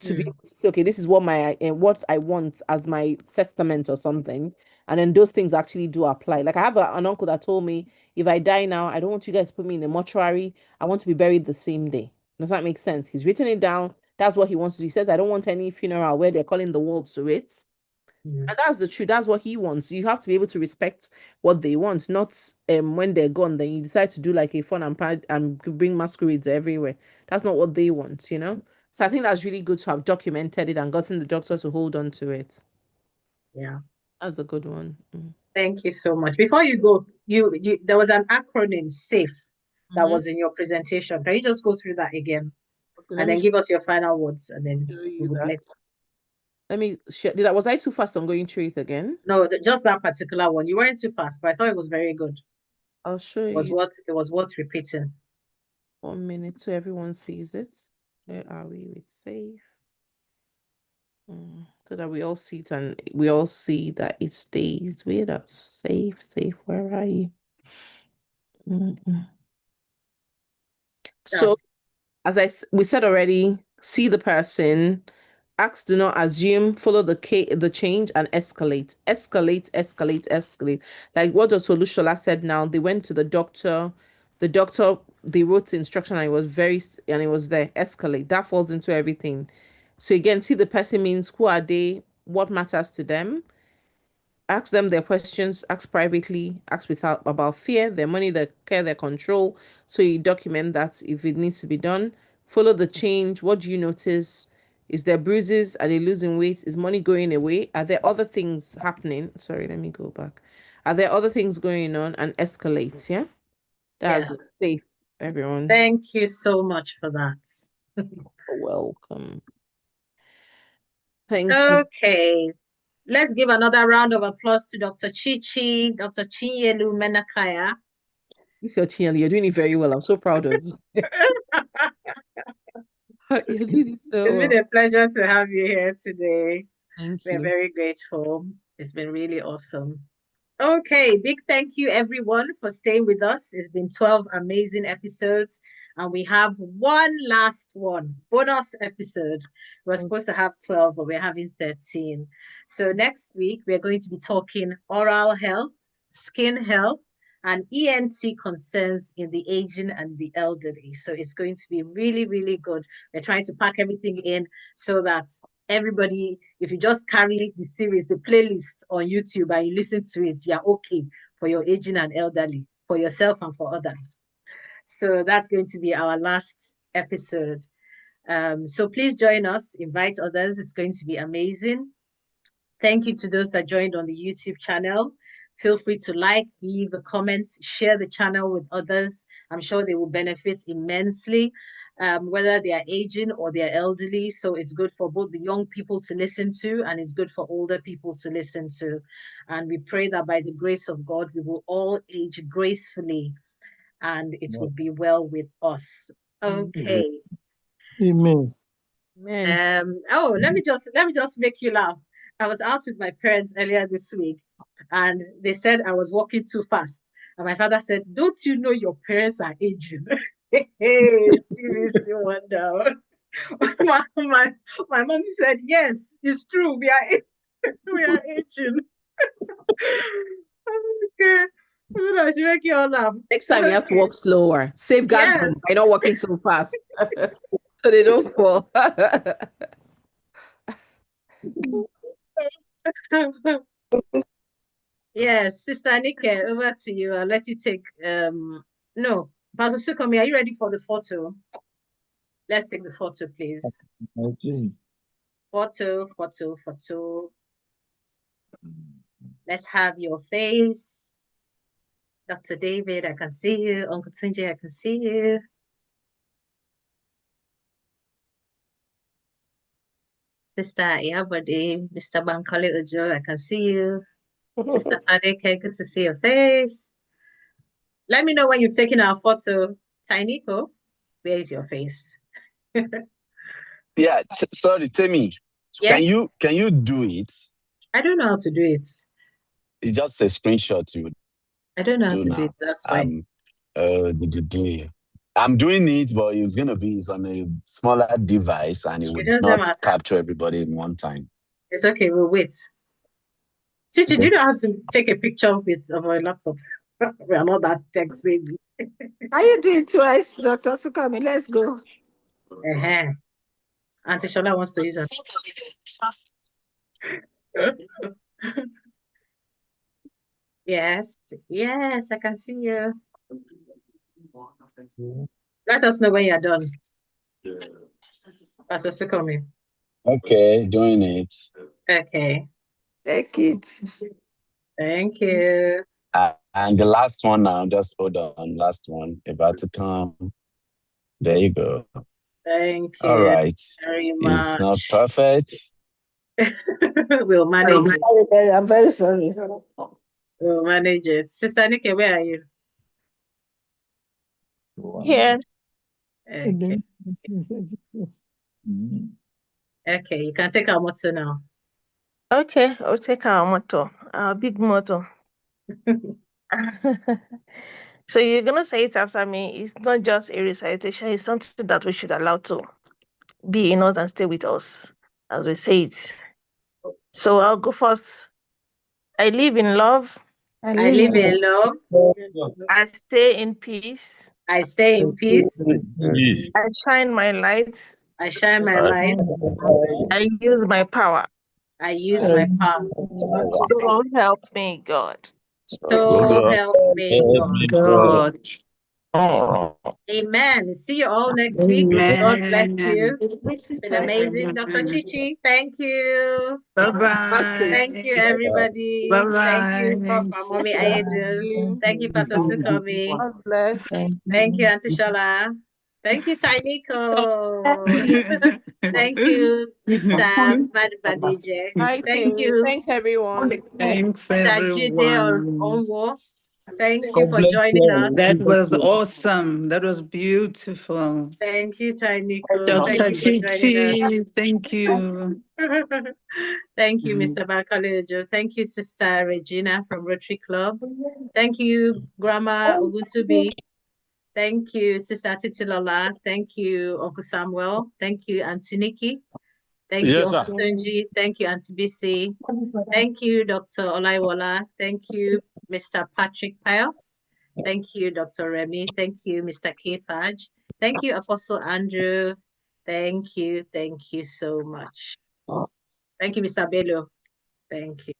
to be able to say, okay, this is what my what I want as my testament or something, and then those things actually do apply. Like I have an uncle that told me, if I die now, I don't want you guys to put me in a mortuary. I want to be buried the same day. Does that make sense? He's written it down. That's what he wants to do. He says, I don't want any funeral where they're calling the world to it. And that's the truth. That's what he wants. You have to be able to respect what they want, not when they're gone, then you decide to do like a fun and and bring masquerades everywhere. That's not what they want, you know? So I think that's really good to have documented it and gotten the doctor to hold on to it. Yeah. That's a good one. Thank you so much. Before you go, you there was an acronym SAFE that Mm-hmm. was in your presentation. Can you just go through that again Okay, let and me then give us your final words and then show we you would that. let Let me share. Was I too fast on going through it again? no just that particular one. You weren't too fast, but I thought it was very good. I'll show Was you what it was worth repeating. 1 minute so everyone sees it. Where are we with save? So that we all see it and we all see that it stays with us. Safe, where are you? So, That's as we said already, see the person, ask, do not assume, follow the change and escalate. Like what Dr. Olushola said now, they went to the doctor, they wrote the instruction and and it was there, escalate. That falls into everything. So again, see the person means who are they, what matters to them, ask them their questions, ask privately, ask without about fear, their money, their care, their control. So you document that if it needs to be done. Follow the change. What do you notice? Is there bruises? Are they losing weight? Is money going away? Are there other things happening? Sorry, let me go back. Are there other things going on? And escalate, yeah? That's yes. safe, everyone. Thank you so much for that. Welcome. Thank you. Okay. Let's give another round of applause to Dr. Chichi, Dr. Chinyelu Menakaya. Miss your Chinyelu, you're doing it very well. I'm so proud of you. You're doing it so It's been well. a pleasure to have you here today. Thank We're you. very grateful. It's been really awesome. Okay, big thank you everyone for staying with us. It's been 12 amazing episodes, and we have one last one, bonus episode. We're supposed to have 12, but we're having 13. So next week, we're going to be talking oral health, skin health, and ENT concerns in the aging and the elderly. So it's going to be really, really good. We're trying to pack everything in so that everybody, if you just carry the series, the playlist on YouTube and you listen to it, you are okay for your aging and elderly, for yourself and for others. So that's going to be our last episode. So please join us, invite others. It's going to be amazing. Thank you to those that joined on the YouTube channel. Feel free to like, leave a comment, share the channel with others. I'm sure they will benefit immensely, whether they are aging or they are elderly. So it's good for both the young people to listen to, and it's good for older people to listen to. And we pray that by the grace of God, we will all age gracefully and it will be well with us. Okay. Amen. Let me just make you laugh. I was out with my parents earlier this week, and they said I was walking too fast. And my father said, "Don't you know your parents are aging?" Hey, seriously, one down. My mom said, "Yes, it's true. We are we are aging." Okay, so I should make you all laugh. Next time you have to walk slower. Safeguard them Yes. by not walking so fast. So they don't fall. Yes, Sister Nike, over to you. I'll let you take no, Pastor Sukomi, are you ready for the photo? Let's take the photo, please. Okay. Photo. Let's have your face. Dr. David, I can see you. Uncle Tunji, I can see you. Sister Iyabode, Mr. Bankole Ojo, I can see you. Sister Fadeke, good to see your face. Let me know when you've taken our photo. Tiniko, where is your face? Yeah, sorry, Temi. Yes? Can you do it? I don't know how to do it. It's just a screenshot you I don't know how do to do now. it. That's fine. I'm doing it, but it's gonna be on a smaller device and it It would doesn't not matter. capture everybody in one time. It's okay. We'll wait. Chichi, do you Okay. know how to take a picture with my laptop? We are not that tech savvy. Are you doing twice, Dr. Sukami? Let's go. Auntie Shola wants to use it. Yes, I can see you. Let us know when you're done. Pastor Sukomi. Okay, doing it. Okay. Take it. Thank you. And the last one now, just hold on. Last one, about to come. There you go. Thank you All right. very much. It's not perfect. We'll manage it. I'm very sorry. We'll manage it. Sister Nike, where are you? Here. Okay. Okay, you can take our motto now. Okay, I'll take our motto, our big motto. So you're gonna say it after me. It's not just a recitation, it's something that we should allow to be in us and stay with us as we say it. So I'll go first. I live in love. I live in love. I stay in peace. I stay in peace. I shine my light. I shine my light. I use my power. I use my power. So help me, God. So help me God. God. Amen. See you all next week. God bless you. Been Been amazing. Dr. Chichi, thank you. Bye-bye. Thank you, everybody. Thank you, Papa, Mommy Ayedu. Thank you, Pastor Sukomi. God bless. Thank you, Auntie Shola. Thank you, Tainiko. Thank you, Mr. Badije. Hi, Thank you, Thanks, everyone. Thanks, Mr. Jide everyone. Onwo. Thank you God for bless joining you all. us. That was Thank awesome. That was beautiful. Thank you, Tainiko. Thank Dr. you for joining us. Chichi, thank you. Thank you, Mr. Bakalejo. Thank you, Sister Regina from Rotary Club. Thank you, Grandma Oguntubi. Thank you, Sister Titilola. Thank you, Uncle Samuel. Thank you, Auntie Nikki. Thank you, Yes, Uncle sir. Tunji. Thank you, Auntie BC. Thank you, Dr. Olaiwola. Thank you, Mr. Patrick Pius. Thank you, Dr. Remy. Thank you, Mr. K. Fudge. Thank you, Apostle Andrew. Thank you. Thank you so much. Thank you, Mr. Bello. Thank you.